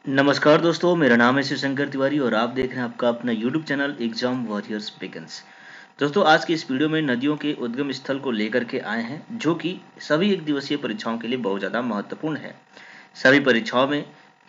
नमस्कार दोस्तों, मेरा नाम है शिवशंकर तिवारी और आप देख रहे हैं आपका अपना YouTube channel exam warriors begins. दोस्तों, आज की इस वीडियो में नदियों के उद्गम स्थल को लेकर के आए हैं, जो कि सभी एक दिवसीय परीक्षाओं के लिए बहुत ज़्यादा महत्वपूर्ण है। सभी परीक्षाओं में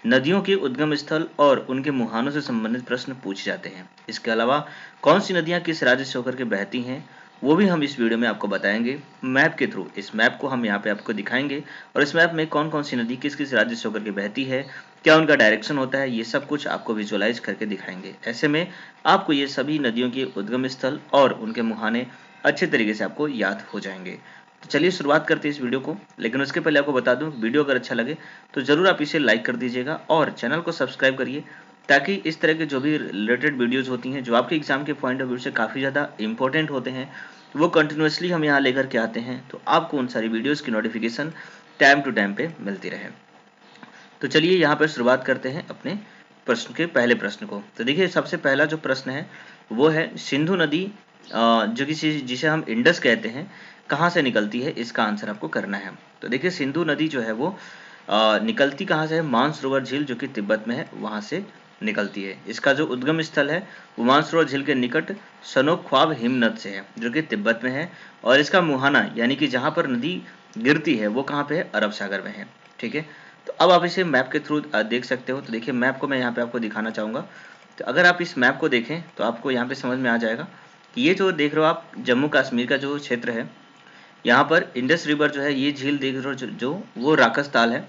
नदियों के उद्गम स्थल और उनके मुहानों से संबंधित प्रश्न पूछे जाते हैं। इसके अलावा कौन सी नदियाँ किस राज्य से होकर के बहती हैं, वो भी हम इस वीडियो में आपको बताएंगे मैप के थ्रू। इस मैप को हम यहाँ पे आपको दिखाएंगे और इस मैप में कौन कौन सी नदी किस किस राज्य से होकर के बहती है, क्या उनका डायरेक्शन होता है, ये सब कुछ आपको विजुअलाइज करके दिखाएंगे। ऐसे में आपको ये सभी नदियों के उद्गम स्थल और उनके मुहाने अच्छे तरीके से आपको याद हो जाएंगे। तो चलिए शुरुआत करते हैं इस वीडियो को, लेकिन उसके पहले आपको बता दूं, वीडियो अगर अच्छा लगे तो ज़रूर आप इसे लाइक कर दीजिएगा और चैनल को सब्सक्राइब करिए, ताकि इस तरह के जो भी रिलेटेड वीडियोस होती हैं जो आपके एग्जाम के पॉइंट ऑफ व्यू से काफ़ी ज़्यादा इंपॉर्टेंट होते हैं, वो कंटिन्यूसली हम यहाँ लेकर के आते हैं, तो आपको उन सारी वीडियोज़ की नोटिफिकेशन टाइम टू टाइम पे मिलती रहे। तो चलिए यहाँ पर शुरुआत करते हैं अपने प्रश्न के पहले प्रश्न को। तो देखिए, सबसे पहला जो प्रश्न है वो है सिंधु नदी, जो कि जिसे हम इंडस कहते हैं, कहाँ से निकलती है, इसका आंसर आपको करना है। तो देखिए, सिंधु नदी जो है वो निकलती कहाँ से है, मानसरोवर झील जो कि तिब्बत में है, वहाँ से निकलती है। इसका जो उद्गम स्थल है वो मानसरोवर झील के निकट सनोख्वाब हिमनद से है, जो कि तिब्बत में है। और इसका मुहाना यानी कि जहाँ पर नदी गिरती है वो कहाँ पे है, अरब सागर में है। ठीक है, तो अब आप इसे मैप के थ्रू देख सकते हो। तो देखिए, मैप को मैं यहाँ पे आपको दिखाना चाहूँगा। तो अगर आप इस मैप को देखें तो आपको यहाँ पे समझ में आ जाएगा कि ये जो देख रहे हो आप, जम्मू कश्मीर का जो क्षेत्र है, यहाँ पर इंडस रिवर जो है, ये झील देख रहे हो जो वो राकस ताल है।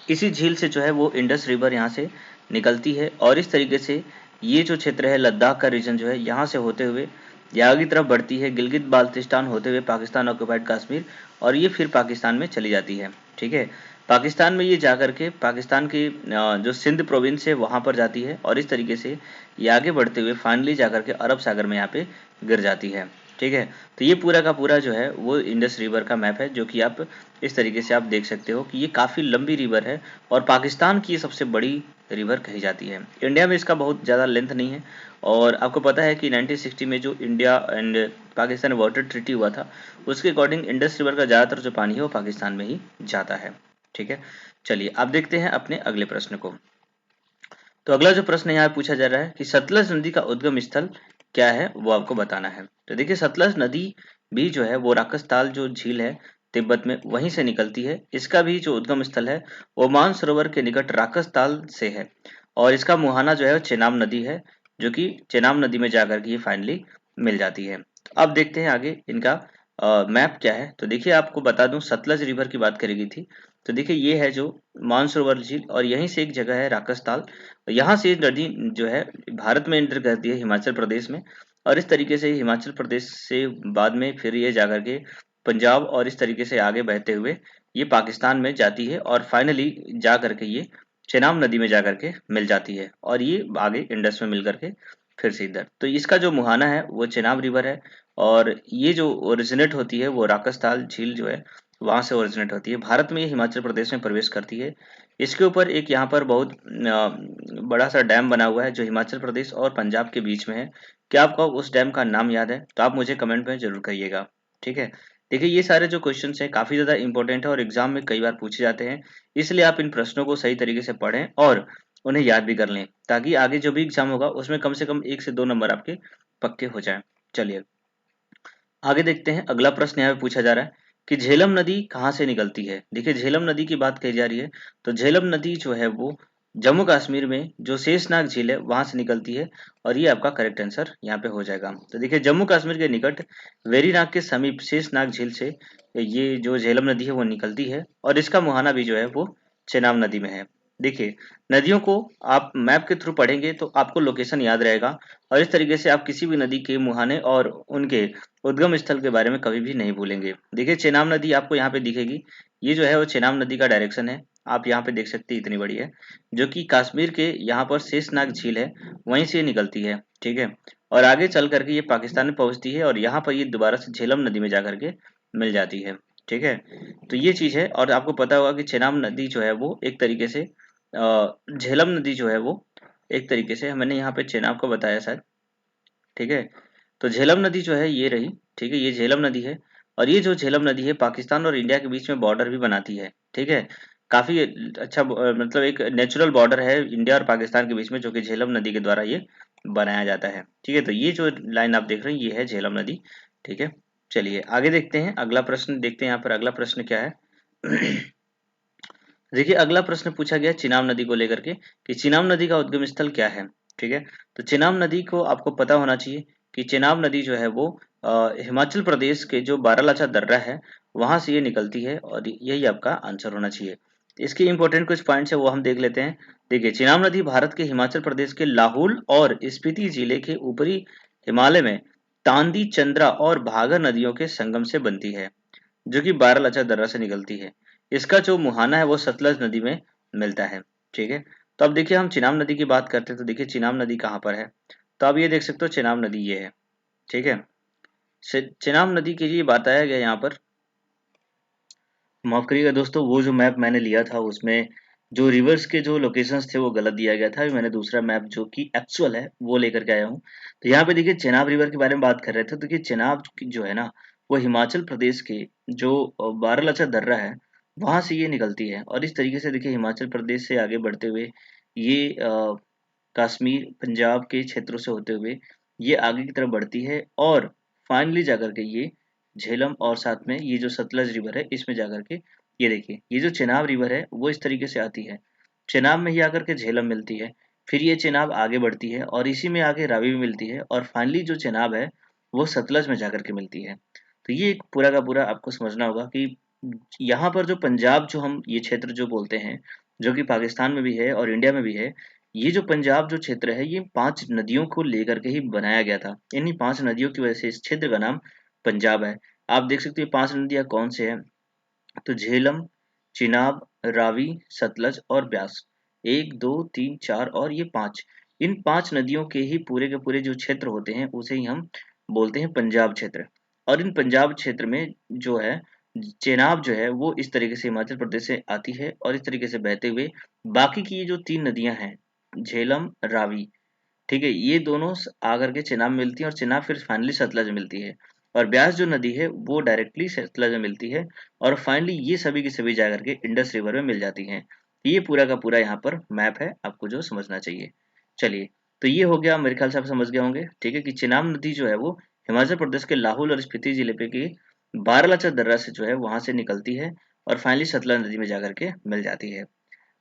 इसी झील से जो है वो इंडस रिवर यहाँ से निकलती है और इस तरीके से ये जो क्षेत्र है, लद्दाख का रीजन जो है, यहाँ से होते हुए ये आगे की तरफ बढ़ती है, गिलगित बाल्टिस्तान होते हुए पाकिस्तान ऑक्यूपाइड कश्मीर, और ये फिर पाकिस्तान में चली जाती है। ठीक है, पाकिस्तान में ये जाकर के पाकिस्तान की जो सिंध प्रोविंस है वहाँ पर जाती है और इस तरीके से ये आगे बढ़ते हुए फाइनली जाकर के अरब सागर में यहाँ पे गिर जाती है। ठीक है, तो ये पूरा का पूरा जो है वो इंडस रिवर का मैप है, जो कि आप इस तरीके से आप देख सकते हो कि ये काफ़ी लंबी रिवर है और पाकिस्तान की ये सबसे बड़ी रिवर कही जाती है। इंडिया में इसका बहुत ज़्यादा लेंथ नहीं है। और आपको पता है कि 1960 में जो India and Pakistan water treaty हुआ था, उसके अकॉर्डिंग इंडस रिवर का ज़्यादातर जो पानी है वो पाकिस्तान में ही जाता है। ठीक है, चलिए आप देखते हैं अपने अगले प्रश्न को। तो अगला जो प्रश्न यहाँ पूछा जा रहा है कि सतलज नदी का उद्गम स्थल क्या है, वो आपको बताना है। तो देखिए, सतलज नदी भी जो है वो राकस ताल जो झील है तिब्बत में, वहीं से निकलती है। इसका भी जो उद्गम स्थल है वो मानसरोवर के निकट राकस ताल से है और इसका मुहाना जो है वो चेनाब नदी है, जो कि चेनाब नदी में जाकर के ये फाइनली मिल जाती है। तो अब देखते हैं आगे इनका मैप क्या है। तो देखिए, आपको बता दूं, सतलज रिवर की बात करी गई थी। तो देखिए, ये है जो मानसरोवर झील और यहीं से एक जगह है राकस ताल। यहाँ से नदी जो है भारत में एंटर करती है हिमाचल प्रदेश में, और इस तरीके से हिमाचल प्रदेश से बाद में फिर ये जाकर के पंजाब और इस तरीके से आगे बहते हुए ये पाकिस्तान में जाती है और फाइनली जा करके ये चेनाब नदी में जा करके मिल जाती है और ये आगे इंडस में मिल करके फिर से इधर। तो इसका जो मुहाना है वो चेनाब रिवर है और ये जो ओरिजिनेट होती है वो राकस ताल झील जो है वहां से ओरिजिनेट होती है। भारत में ये हिमाचल प्रदेश में प्रवेश करती है। इसके ऊपर एक यहाँ पर बहुत बड़ा सा डैम बना हुआ है जो हिमाचल प्रदेश और पंजाब के बीच में है। क्या आपको उस डैम का नाम याद है? तो आप मुझे कमेंट में जरूर करिएगा। ठीक है, देखिए, ये सारे जो क्वेश्चंस हैं काफ़ी ज़्यादा इंपॉर्टेंट है और एग्जाम में कई बार पूछे जाते हैं। इसलिए आप इन प्रश्नों को सही तरीके से पढ़ें और उन्हें याद भी कर लें, ताकि आगे जो भी एग्जाम होगा उसमें कम से कम 1 से 2 नंबर आपके पक्के हो जाएं। चलिए आगे देखते हैं। अगला प्रश्न यहाँ पे पूछा जा रहा है कि झेलम नदी कहाँ से निकलती है। देखिए, झेलम नदी की बात कही जा रही है। तो झेलम नदी जो है वो जम्मू कश्मीर में जो शेषनाग झील है वहां से निकलती है और ये आपका करेक्ट आंसर यहाँ पे हो जाएगा। तो देखिए, जम्मू कश्मीर के निकट वेरीनाग के समीप शेषनाग झील से ये जो झेलम नदी है वो निकलती है और इसका मुहाना भी जो है वो चेनाब नदी में है। देखिए, नदियों को आप मैप के थ्रू पढ़ेंगे तो आपको लोकेशन याद रहेगा और इस तरीके से आप किसी भी नदी के मुहाने और उनके उद्गम स्थल के बारे में कभी भी नहीं भूलेंगे। देखिए, चेनाब नदी आपको यहाँ पे दिखेगी। ये जो है वो चेनाब नदी का डायरेक्शन है। आप यहाँ पे देख सकते हैं, इतनी बड़ी है, जो कि कश्मीर के यहाँ पर शेषनाग झील है वहीं से ये निकलती है। ठीक है, और आगे चल करके ये पाकिस्तान में पहुंचती है और यहाँ पर ये दोबारा से झेलम नदी में जा करके मिल जाती है। ठीक है, तो ये चीज़ है। और आपको पता होगा कि चेनाब नदी जो है वो एक तरीके से झेलम नदी जो है वो एक तरीके से, मैंने यहाँ पे चेनाब को बताया शायद। ठीक है, तो झेलम नदी जो है ये रही। ठीक है, ये झेलम नदी है और ये जो झेलम नदी है पाकिस्तान और इंडिया के बीच में बॉर्डर भी बनाती है। ठीक है, काफी अच्छा मतलब एक नेचुरल बॉर्डर है इंडिया और पाकिस्तान के बीच में, जो कि झेलम नदी के द्वारा ये बनाया जाता है। ठीक है, तो ये जो लाइन आप देख रहे हैं ये है झेलम नदी। ठीक है, चलिए आगे देखते हैं, अगला प्रश्न देखते हैं। यहाँ पर अगला प्रश्न क्या है? देखिए अगला प्रश्न पूछा गया चिनाब नदी को लेकर के कि चिनाब नदी का उद्गम स्थल क्या है। ठीक है, तो चिनाब नदी को आपको पता होना चाहिए कि चिनाब नदी जो है वो हिमाचल प्रदेश के जो बारालाचा दर्रा है वहां से ये निकलती है, और यही आपका आंसर होना चाहिए। इसके इंपॉर्टेंट कुछ पॉइंट्स है वो हम देख लेते हैं। देखिए चिनाब नदी भारत के हिमाचल प्रदेश के लाहौल और स्पीति जिले के ऊपरी हिमालय में तांदी, चंद्रा और भागर नदियों के संगम से बनती है, जो कि बारालाचा दर्रा से निकलती है। इसका जो मुहाना है वो सतलज नदी में मिलता है। ठीक है, तो अब देखिए हम चिनाब नदी की बात करते हैं, तो देखिए चिनाब नदी कहाँ पर है। तो आप ये देख सकते हो चिनाब नदी ये है। ठीक है, चिनाब नदी के लिए बताया गया यहाँ पर, माफ करिएगा दोस्तों, वो जो मैप मैंने लिया था उसमें जो रिवर्स के जो लोकेशंस थे वो गलत दिया गया था। अभी मैंने दूसरा मैप जो कि एक्चुअल है वो लेकर के आया हूँ। तो यहाँ पे देखिए चेनाब रिवर के बारे में बात कर रहे थे, तो देखिए चेनाब जो है ना वो हिमाचल प्रदेश के जो बारालाचा दर्रा है वहां से ये निकलती है, और इस तरीके से देखिए हिमाचल प्रदेश से आगे बढ़ते हुए ये कश्मीर पंजाब के क्षेत्रों से होते हुए ये आगे की तरफ बढ़ती है, और फाइनली जाकर के ये झेलम और साथ में ये जो सतलज रिवर है इसमें जाकर के ये देखिए ये जो चेनाब रिवर है वो इस तरीके से आती है, चेनाब में ही आकर के झेलम मिलती है, फिर ये चेनाब आगे बढ़ती है और इसी में आगे रावी भी मिलती है, और फाइनली जो चेनाब है वो सतलज में जाकर के मिलती है। तो ये एक पूरा का पूरा आपको समझना होगा कि यहाँ पर जो पंजाब जो हम ये क्षेत्र जो बोलते हैं, जो कि पाकिस्तान में भी है और इंडिया में भी है, ये जो पंजाब जो क्षेत्र है ये 5 नदियों को लेकर के ही बनाया गया था। इन्हीं 5 नदियों की वजह से इस क्षेत्र का नाम पंजाब है। आप देख सकते हो 5 नदियाँ कौन से हैं, तो झेलम, चिनाब, रावी, सतलज और ब्यास। 1, 2, 3, 4 और ये 5। इन 5 नदियों के पूरे जो क्षेत्र होते हैं उसे ही हम बोलते हैं पंजाब क्षेत्र। और इन पंजाब क्षेत्र में जो है चेनाब जो है वो इस तरीके से हिमाचल प्रदेश से आती है, और इस तरीके से बहते हुए बाकी की ये जो 3 नदियां हैं झेलम, रावी, ठीक है, ये दोनों आकर के चेनाब में मिलती हैं, और चेनाब फिर फाइनली सतलज में मिलती है, और ब्यास जो नदी है वो डायरेक्टली सतलज में मिलती है, और फाइनली ये सभी की सभी जाकर के इंडस रिवर में मिल जाती हैं। ये पूरा का पूरा यहाँ पर मैप है आपको जो समझना चाहिए। चलिए, तो ये हो गया, मेरे ख्याल से आप समझ गए होंगे। ठीक है, कि चेनाब नदी जो है वो हिमाचल प्रदेश के लाहौल और स्पीति जिले पे की बारालाचा दर्रा से जो है वहां से निकलती है, और फाइनली सतलज नदी में जाकर के मिल जाती है।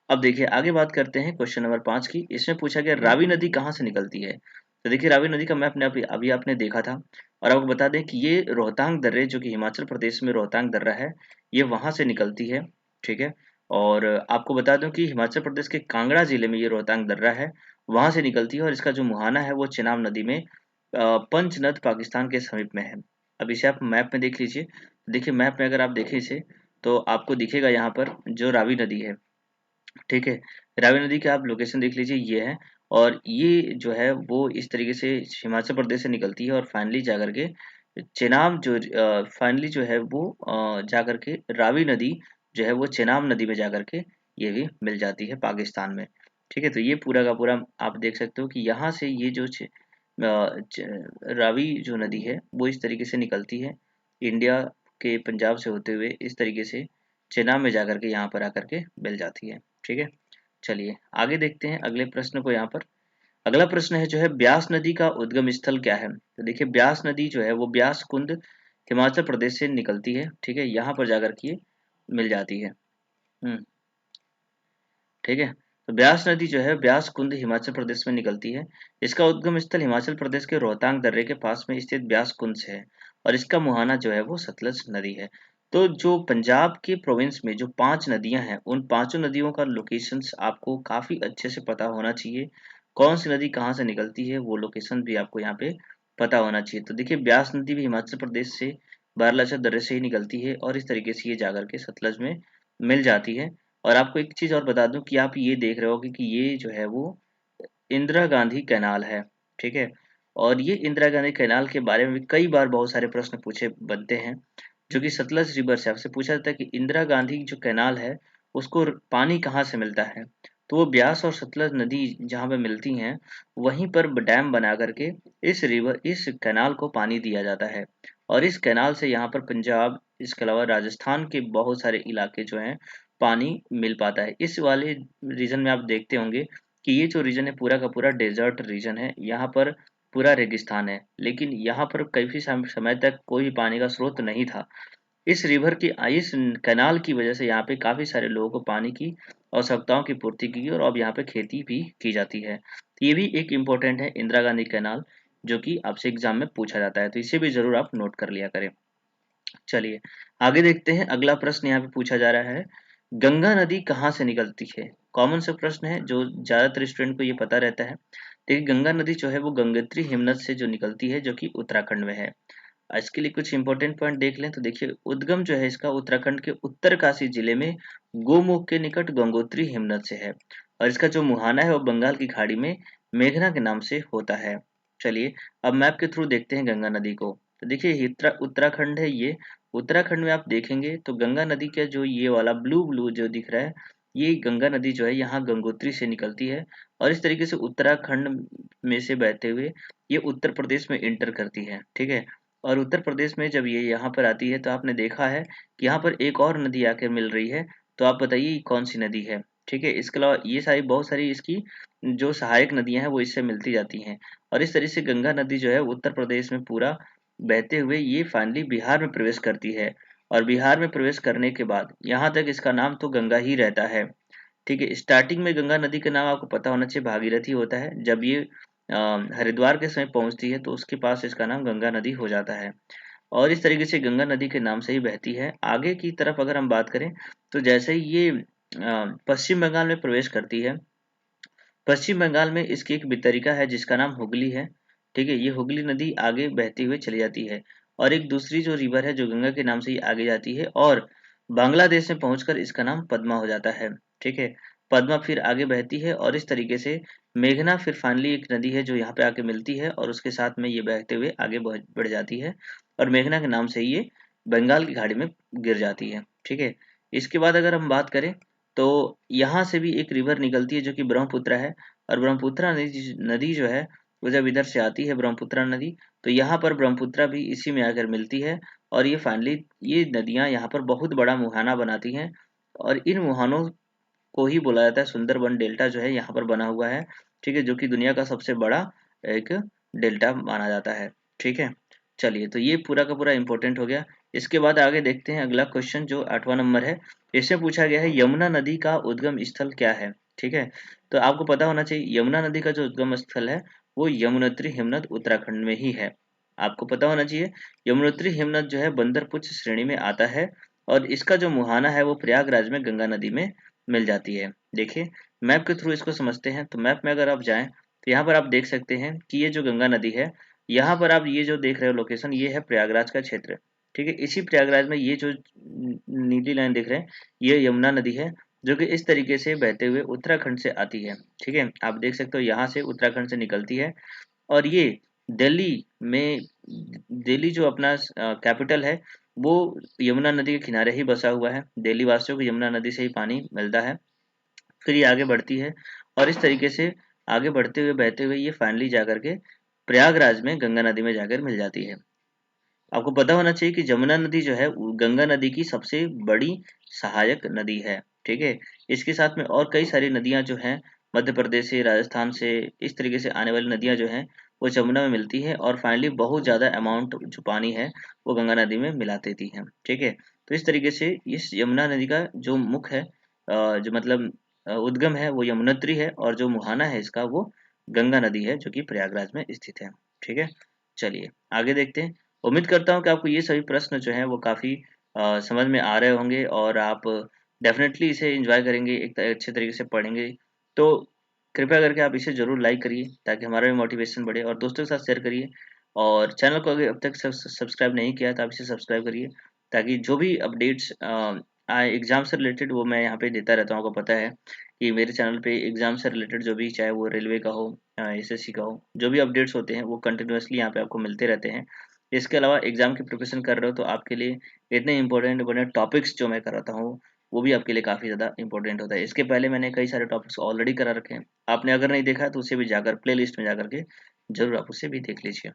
अब देखिए आगे बात करते हैं क्वेश्चन नंबर 5 की। इसमें पूछा गया रावी नदी कहाँ से निकलती है। तो देखिए रावी नदी का मैप ने अभी आपने देखा था, और आपको बता दें कि ये रोहतांग दर्रे जो कि हिमाचल प्रदेश में रोहतांग दर्रा है ये वहां से निकलती है। ठीक है, और आपको बता दूं कि हिमाचल प्रदेश के कांगड़ा जिले में ये रोहतांग दर्रा है वहां से निकलती है, और इसका जो मुहाना है वो चिनाब नदी में पंचनद पाकिस्तान के समीप में है। अब इसे आप मैप में देख लीजिए। देखिए मैप में अगर आप देखें इसे तो आपको दिखेगा यहाँ पर जो रावी नदी है। ठीक है, रावी नदी की आप लोकेशन देख लीजिए ये है, और ये जो है वो इस तरीके से हिमाचल प्रदेश से निकलती है, और फाइनली जाकर के चेनाब जो फाइनली जो है वो जाकर के रावी नदी जो है वो चेनाब नदी में जाकर के ये भी मिल जाती है पाकिस्तान में। ठीक है, तो ये पूरा का पूरा आप देख सकते हो कि यहाँ से ये जो रावी जो नदी है वो इस तरीके से निकलती है इंडिया के पंजाब से होते हुए, इस तरीके से चेनाब में जाकर के यहाँ पर आकर के मिल जाती है। ठीक है, चलिए आगे देखते हैं अगले प्रश्न को। यहाँ पर अगला प्रश्न है जो है ब्यास नदी का उद्गम स्थल क्या है। तो देखिए ब्यास नदी जो है वो ब्यास कुंद हिमाचल प्रदेश से निकलती है। ठीक है, यहाँ पर जाकर के मिल जाती है। ठीक है, तो ब्यास नदी जो है ब्यास कुंद हिमाचल प्रदेश में निकलती है। इसका उद्गम स्थल हिमाचल प्रदेश के रोहतांग दर्रे के पास में स्थित ब्यास कुंद से है, और इसका मुहाना जो है वो सतलज नदी है। तो जो पंजाब के प्रोविंस में जो 5 नदियां हैं उन पांचों नदियों का लोकेशंस आपको काफी अच्छे से पता होना चाहिए। कौन सी नदी कहाँ से निकलती है वो लोकेशन भी आपको यहाँ पे पता होना चाहिए। तो देखिए ब्यास नदी भी हिमाचल प्रदेश से बारालाचा दर्रे से ही निकलती है, और इस तरीके से ये जाकर के सतलज में मिल जाती है। और आपको एक चीज और बता दूं कि आप ये देख रहे होगे कि ये जो है वो इंदिरा गांधी कैनाल है। ठीक है, और ये इंदिरा गांधी कैनाल के बारे में भी कई बार बहुत सारे प्रश्न पूछे बनते हैं, जो कि सतलज रिवर से आपसे पूछा जाता है कि इंदिरा गांधी जो कैनाल है उसको पानी कहाँ से मिलता है। तो वो ब्यास और सतलज नदी जहाँ पे मिलती हैं वहीं पर डैम बना करके इस कैनाल को पानी दिया जाता है, और इस कैनाल से यहाँ पर पंजाब, इसके अलावा राजस्थान के बहुत सारे इलाके जो हैं पानी मिल पाता है। इस वाले रीजन में आप देखते होंगे कि ये जो रीजन है पूरा का पूरा डेजर्ट रीजन है, यहाँ पर पूरा रेगिस्तान है, लेकिन यहाँ पर काफी समय तक कोई पानी का स्रोत नहीं था। इस रिवर की इस कैनाल की वजह से यहाँ पे काफी सारे लोगों को पानी की आवश्यकताओं की पूर्ति की और अब यहाँ पे खेती भी की जाती है। तो ये भी एक इम्पोर्टेंट है इंदिरा गांधी कैनाल, जो कि आपसे एग्जाम में पूछा जाता है, तो इसे भी जरूर आप नोट कर लिया करें। चलिए आगे देखते हैं। अगला प्रश्न यहाँ पे पूछा जा रहा है, गंगा नदी कहाँ से निकलती है? कॉमन सा प्रश्न है जो ज्यादातर स्टूडेंट को ये पता रहता है। देखिए गंगा नदी जो है वो गंगोत्री हिमनद से जो निकलती है, जो कि उत्तराखंड में है। इसके लिए कुछ इंपॉर्टेंट पॉइंट देख लें तो देखिए उद्गम जो है इसका उत्तराखंड के उत्तरकाशी जिले में गोमुख के निकट गंगोत्री हिमनद से है, और इसका जो मुहाना है वो बंगाल की खाड़ी में मेघना के नाम से होता है। चलिए अब मैप के थ्रू देखते हैं गंगा नदी को। तो देखिए उत्तराखंड है ये। उत्तराखंड में आप देखेंगे तो गंगा नदी का जो ये वाला ब्लू ब्लू जो दिख रहा है, ये गंगा नदी जो है यहाँ गंगोत्री से निकलती है, और इस तरीके से उत्तराखंड में से बहते हुए ये उत्तर प्रदेश में इंटर करती है। ठीक है, और उत्तर प्रदेश में जब ये यहाँ पर आती है तो आपने देखा है कि यहाँ पर एक और नदी आकर मिल रही है। तो आप बताइए कौन सी नदी है? ठीक है, इसके अलावा ये सारी बहुत सारी इसकी जो सहायक नदियां हैं वो इससे मिलती जाती हैं, और इस तरह से गंगा नदी जो है उत्तर प्रदेश में पूरा बहते हुए ये फाइनली बिहार में प्रवेश करती है। और बिहार में प्रवेश करने के बाद यहाँ तक इसका नाम तो गंगा ही रहता है। ठीक है, स्टार्टिंग में गंगा नदी का नाम आपको पता होना चाहिए भागीरथी होता है। जब ये हरिद्वार के समय पहुंचती है तो उसके पास इसका नाम गंगा नदी हो जाता है, और इस तरीके से गंगा नदी के नाम से ही बहती है। आगे की तरफ अगर हम बात करें तो जैसे ही ये पश्चिम बंगाल में प्रवेश करती है, पश्चिम बंगाल में इसकी एक वितरिका है जिसका नाम हुगली है। ठीक है, ये हुगली नदी आगे बहती हुई चली जाती है, और एक दूसरी जो रिवर है जो गंगा के नाम से ही आगे जाती है, और बांग्लादेश में पहुंचकर इसका नाम पद्मा हो जाता है। ठीक है, पद्मा फिर आगे बहती है, और इस तरीके से मेघना फिर फाइनली एक नदी है जो यहाँ पे आके मिलती है, और उसके साथ में ये बहते हुए आगे बढ़ जाती है, और मेघना के नाम से ही ये बंगाल की खाड़ी में गिर जाती है। ठीक है, इसके बाद अगर हम बात करें तो यहाँ से भी एक रिवर निकलती है जो कि ब्रह्मपुत्र है, और ब्रह्मपुत्र नदी जो है वो जब इधर से आती है ब्रह्मपुत्र नदी, तो यहाँ पर ब्रह्मपुत्र भी इसी में आकर मिलती है, और ये फाइनली ये नदियाँ यहाँ पर बहुत बड़ा मुहाना बनाती हैं, और इन मुहानों को ही बोला जाता है सुंदरबन डेल्टा जो है यहाँ पर बना हुआ है। ठीक है, जो कि दुनिया का सबसे बड़ा एक डेल्टा माना जाता है। ठीक है, चलिए तो ये पूरा का पूरा इंपॉर्टेंट हो गया। इसके बाद आगे देखते हैं अगला क्वेश्चन जो 8वां नंबर है। इसमें पूछा गया है यमुना नदी का उद्गम स्थल क्या है? ठीक है, तो आपको पता होना चाहिए यमुना नदी का जो उद्गम स्थल है वो यमुनोत्री हिमनद उत्तराखंड में ही है। आपको पता होना चाहिए यमुनोत्री हिमनद जो है बंदर पुच्छ श्रेणी में आता है, और इसका जो मुहाना है वो प्रयागराज में गंगा नदी में मिल जाती है। देखिए मैप के थ्रू इसको समझते हैं। तो मैप में अगर आप जाएं तो यहाँ पर आप देख सकते हैं कि ये जो गंगा नदी है, यहाँ पर आप ये जो देख रहे हो लोकेशन, ये है प्रयागराज का क्षेत्र। ठीक है, इसी प्रयागराज में ये जो नीली लाइन दिख रहे हैं ये यमुना नदी है, जो कि इस तरीके से बहते हुए उत्तराखंड से आती है। ठीक है, आप देख सकते हो यहाँ से उत्तराखंड से निकलती है, और ये दिल्ली में, दिल्ली जो अपना कैपिटल है वो यमुना नदी के किनारे ही बसा हुआ है। दिल्ली वासियों को यमुना नदी से ही पानी मिलता है। फिर ये आगे बढ़ती है, और इस तरीके से आगे बढ़ते हुए बहते हुए ये फाइनली जाकर के प्रयागराज में गंगा नदी में जाकर मिल जाती है। आपको पता होना चाहिए कि जमुना नदी जो है गंगा नदी की सबसे बड़ी सहायक नदी है। ठीक है, इसके साथ में और कई सारी नदियां जो हैं मध्य प्रदेश से, राजस्थान से, इस तरीके से आने वाली नदियां जो हैं वो जमुना में मिलती है, और फाइनली बहुत ज़्यादा अमाउंट जो पानी है वो गंगा नदी में मिला देती है। ठीक है, तो इस तरीके से इस यमुना नदी का जो मुख है जो मतलब उद्गम है वो यमुनोत्री है, और जो मुहाना है इसका वो गंगा नदी है जो कि प्रयागराज में स्थित है। ठीक है, चलिए आगे देखते हैं। उम्मीद करता हूँ कि आपको ये सभी प्रश्न जो हैं वो काफ़ी समझ में आ रहे होंगे, और आप डेफिनेटली इसे एंजॉय करेंगे, एक अच्छे तरीके से पढ़ेंगे। तो कृपया करके आप इसे ज़रूर लाइक करिए ताकि हमारा भी मोटिवेशन बढ़े, और दोस्तों के साथ शेयर करिए, और चैनल को अगर अब तक सब्सक्राइब नहीं किया तो आप इसे सब्सक्राइब करिए, ताकि जो भी अपडेट्स आए एग्ज़ाम से रिलेटेड वो मैं यहाँ पे देता रहता हूँ। आपको पता है कि मेरे चैनल पे एग्ज़ाम से रिलेटेड जो भी, चाहे वो रेलवे का हो, एसएससी का हो, जो भी अपडेट्स होते हैं वो कंटिन्यूअसली यहाँ पे आपको मिलते रहते हैं। इसके अलावा एग्जाम की प्रिपरेशन कर रहे हो तो आपके लिए इतने इंपॉर्टेंट बने टॉपिक्स जो मैं कराता हूँ वो भी आपके लिए काफ़ी ज़्यादा इंपॉर्टेंट होता है। इसके पहले मैंने कई सारे टॉपिक्स ऑलरेडी करा रखे हैं, आपने अगर नहीं देखा तो उसे भी जाकर प्ले लिस्ट में जाकर के जरूर आप उसे भी देख लीजिए।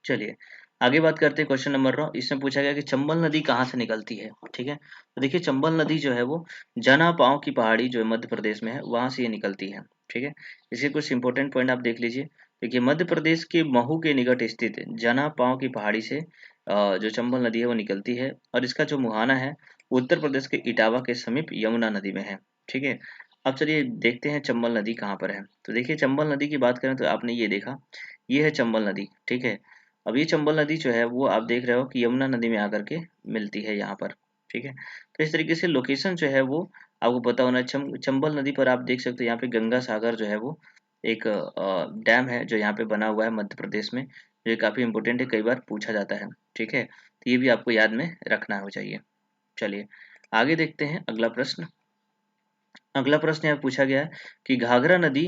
चलिए आगे बात करते हैं क्वेश्चन नंबर 9। इसमें पूछा गया कि चंबल नदी कहाँ से निकलती है। ठीक है, तो देखिए चंबल नदी जो है वो जना पाव की पहाड़ी जो है मध्य प्रदेश में है वहां से ये निकलती है। ठीक है, इसके कुछ इंपॉर्टेंट पॉइंट आप देख लीजिए। देखिए मध्य प्रदेश के महू के निकट स्थित जना पाव की पहाड़ी से जो चंबल नदी है वो निकलती है, और इसका जो मुहाना है उत्तर प्रदेश के इटावा के समीप यमुना नदी में है। ठीक है, अब चलिए देखते हैं चंबल नदी कहाँ पर है। तो देखिए चंबल नदी की बात करें तो आपने ये देखा, ये है चंबल नदी। ठीक है, अब ये चंबल नदी जो है वो आप देख रहे हो कि यमुना नदी में आकर के मिलती है यहाँ पर। ठीक है, तो इस तरीके से लोकेशन जो है वो आपको पता होना। चंबल नदी पर आप देख सकते हो यहाँ पे गंगा सागर जो है वो एक डैम है जो यहाँ पे बना हुआ है मध्य प्रदेश में, जो काफी इंपोर्टेंट है, कई बार पूछा जाता है। ठीक है, तो ये भी आपको याद में रखना हो चाहिए। चलिए आगे देखते हैं अगला प्रश्न। अगला प्रश्न यहाँ पूछा गया है कि घाघरा नदी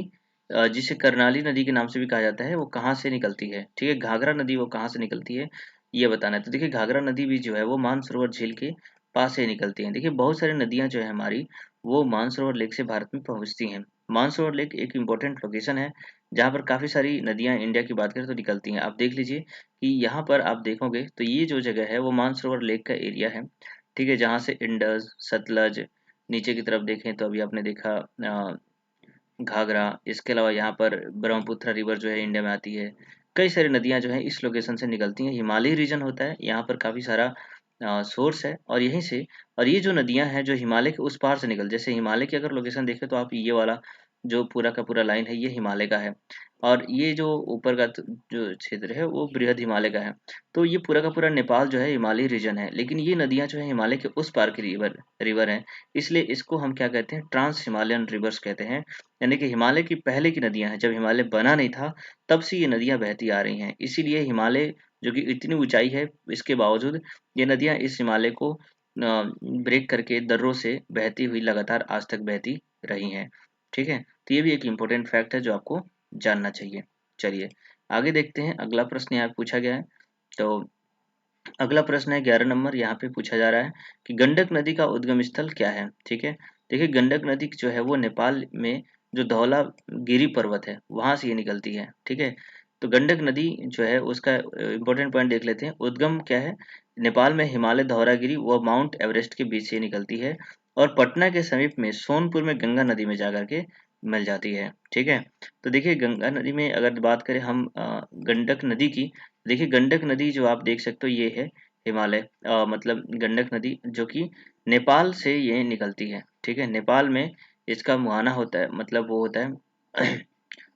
जिसे करनाली नदी के नाम से भी कहा जाता है वो कहाँ से निकलती है। ठीक है, घाघरा नदी वो कहाँ से निकलती है ये बताना है। तो देखिए घाघरा नदी भी जो है वो मानसरोवर झील के पास से निकलती है। देखिए बहुत सारी नदियां जो है हमारी वो मानसरोवर लेक से भारत में पहुंचती हैं। मानसरोवर लेक एक इम्पोर्टेंट लोकेशन है जहाँ पर काफी सारी नदियां इंडिया की बात करें तो निकलती हैं। आप देख लीजिए कि यहाँ पर आप देखोगे तो ये जो जगह है वो मानसरोवर लेक का एरिया है। ठीक है, जहाँ से इंडस, सतलज, नीचे की तरफ देखें तो अभी आपने देखा घाघरा, इसके अलावा यहाँ पर ब्रह्मपुत्र रिवर जो है इंडिया में आती है। कई सारी नदियां जो है इस लोकेशन से निकलती हैं। हिमालयी रीजन होता है, यहाँ पर काफी सारा सोर्स है और यहीं से, और ये जो नदियां हैं जो हिमालय के उस पार से निकल, जैसे हिमालय की अगर लोकेशन देखें तो आप ये वाला जो पूरा का पूरा लाइन है ये हिमालय का है, और ये जो ऊपर का जो क्षेत्र है वो बृहद हिमालय का है। तो ये पूरा का पूरा नेपाल जो है हिमालयी रीजन है, लेकिन ये नदियां जो है हिमालय के उस पार की रिवर रिवर हैं। इसलिए इसको हम क्या कहते हैं, ट्रांस हिमालयन रिवर्स कहते हैं। यानी कि हिमालय की पहले की नदियां हैं, जब हिमालय बना नहीं था तब से ये नदियां बहती आ रही हैं। इसीलिए हिमालय जो कि इतनी ऊंचाई है इसके बावजूद ये नदियां इस हिमालय को ब्रेक करके दर्रों से बहती हुई लगातार आज तक बहती रही हैं। ठीक है, तो ये भी एक इम्पोर्टेंट फैक्ट है जो आपको जानना चाहिए। चलिए आगे देखते हैं अगला प्रश्न यहाँ पूछा गया है। तो अगला प्रश्न है 11 नंबर। यहाँ पे पूछा जा रहा है कि गंडक नदी का उद्गम स्थल क्या है। ठीक है, देखिए गंडक नदी जो है वो नेपाल में जो धौलागिरी पर्वत है वहां से ये निकलती है। ठीक है, तो गंडक नदी जो है उसका इम्पोर्टेंट पॉइंट देख लेते हैं। उद्गम क्या है, नेपाल में हिमालय, धौलागिरी व माउंट एवरेस्ट के बीच से ये निकलती है, और पटना के समीप में सोनपुर में गंगा नदी में जाकर के मिल जाती है। ठीक है, तो देखिए गंगा नदी में अगर बात करें हम गंडक नदी की, देखिए गंडक नदी जो आप देख सकते हो ये है हिमालय, मतलब गंडक नदी जो कि नेपाल से ये निकलती है। ठीक है, नेपाल में इसका मुहाना होता है, मतलब वो होता है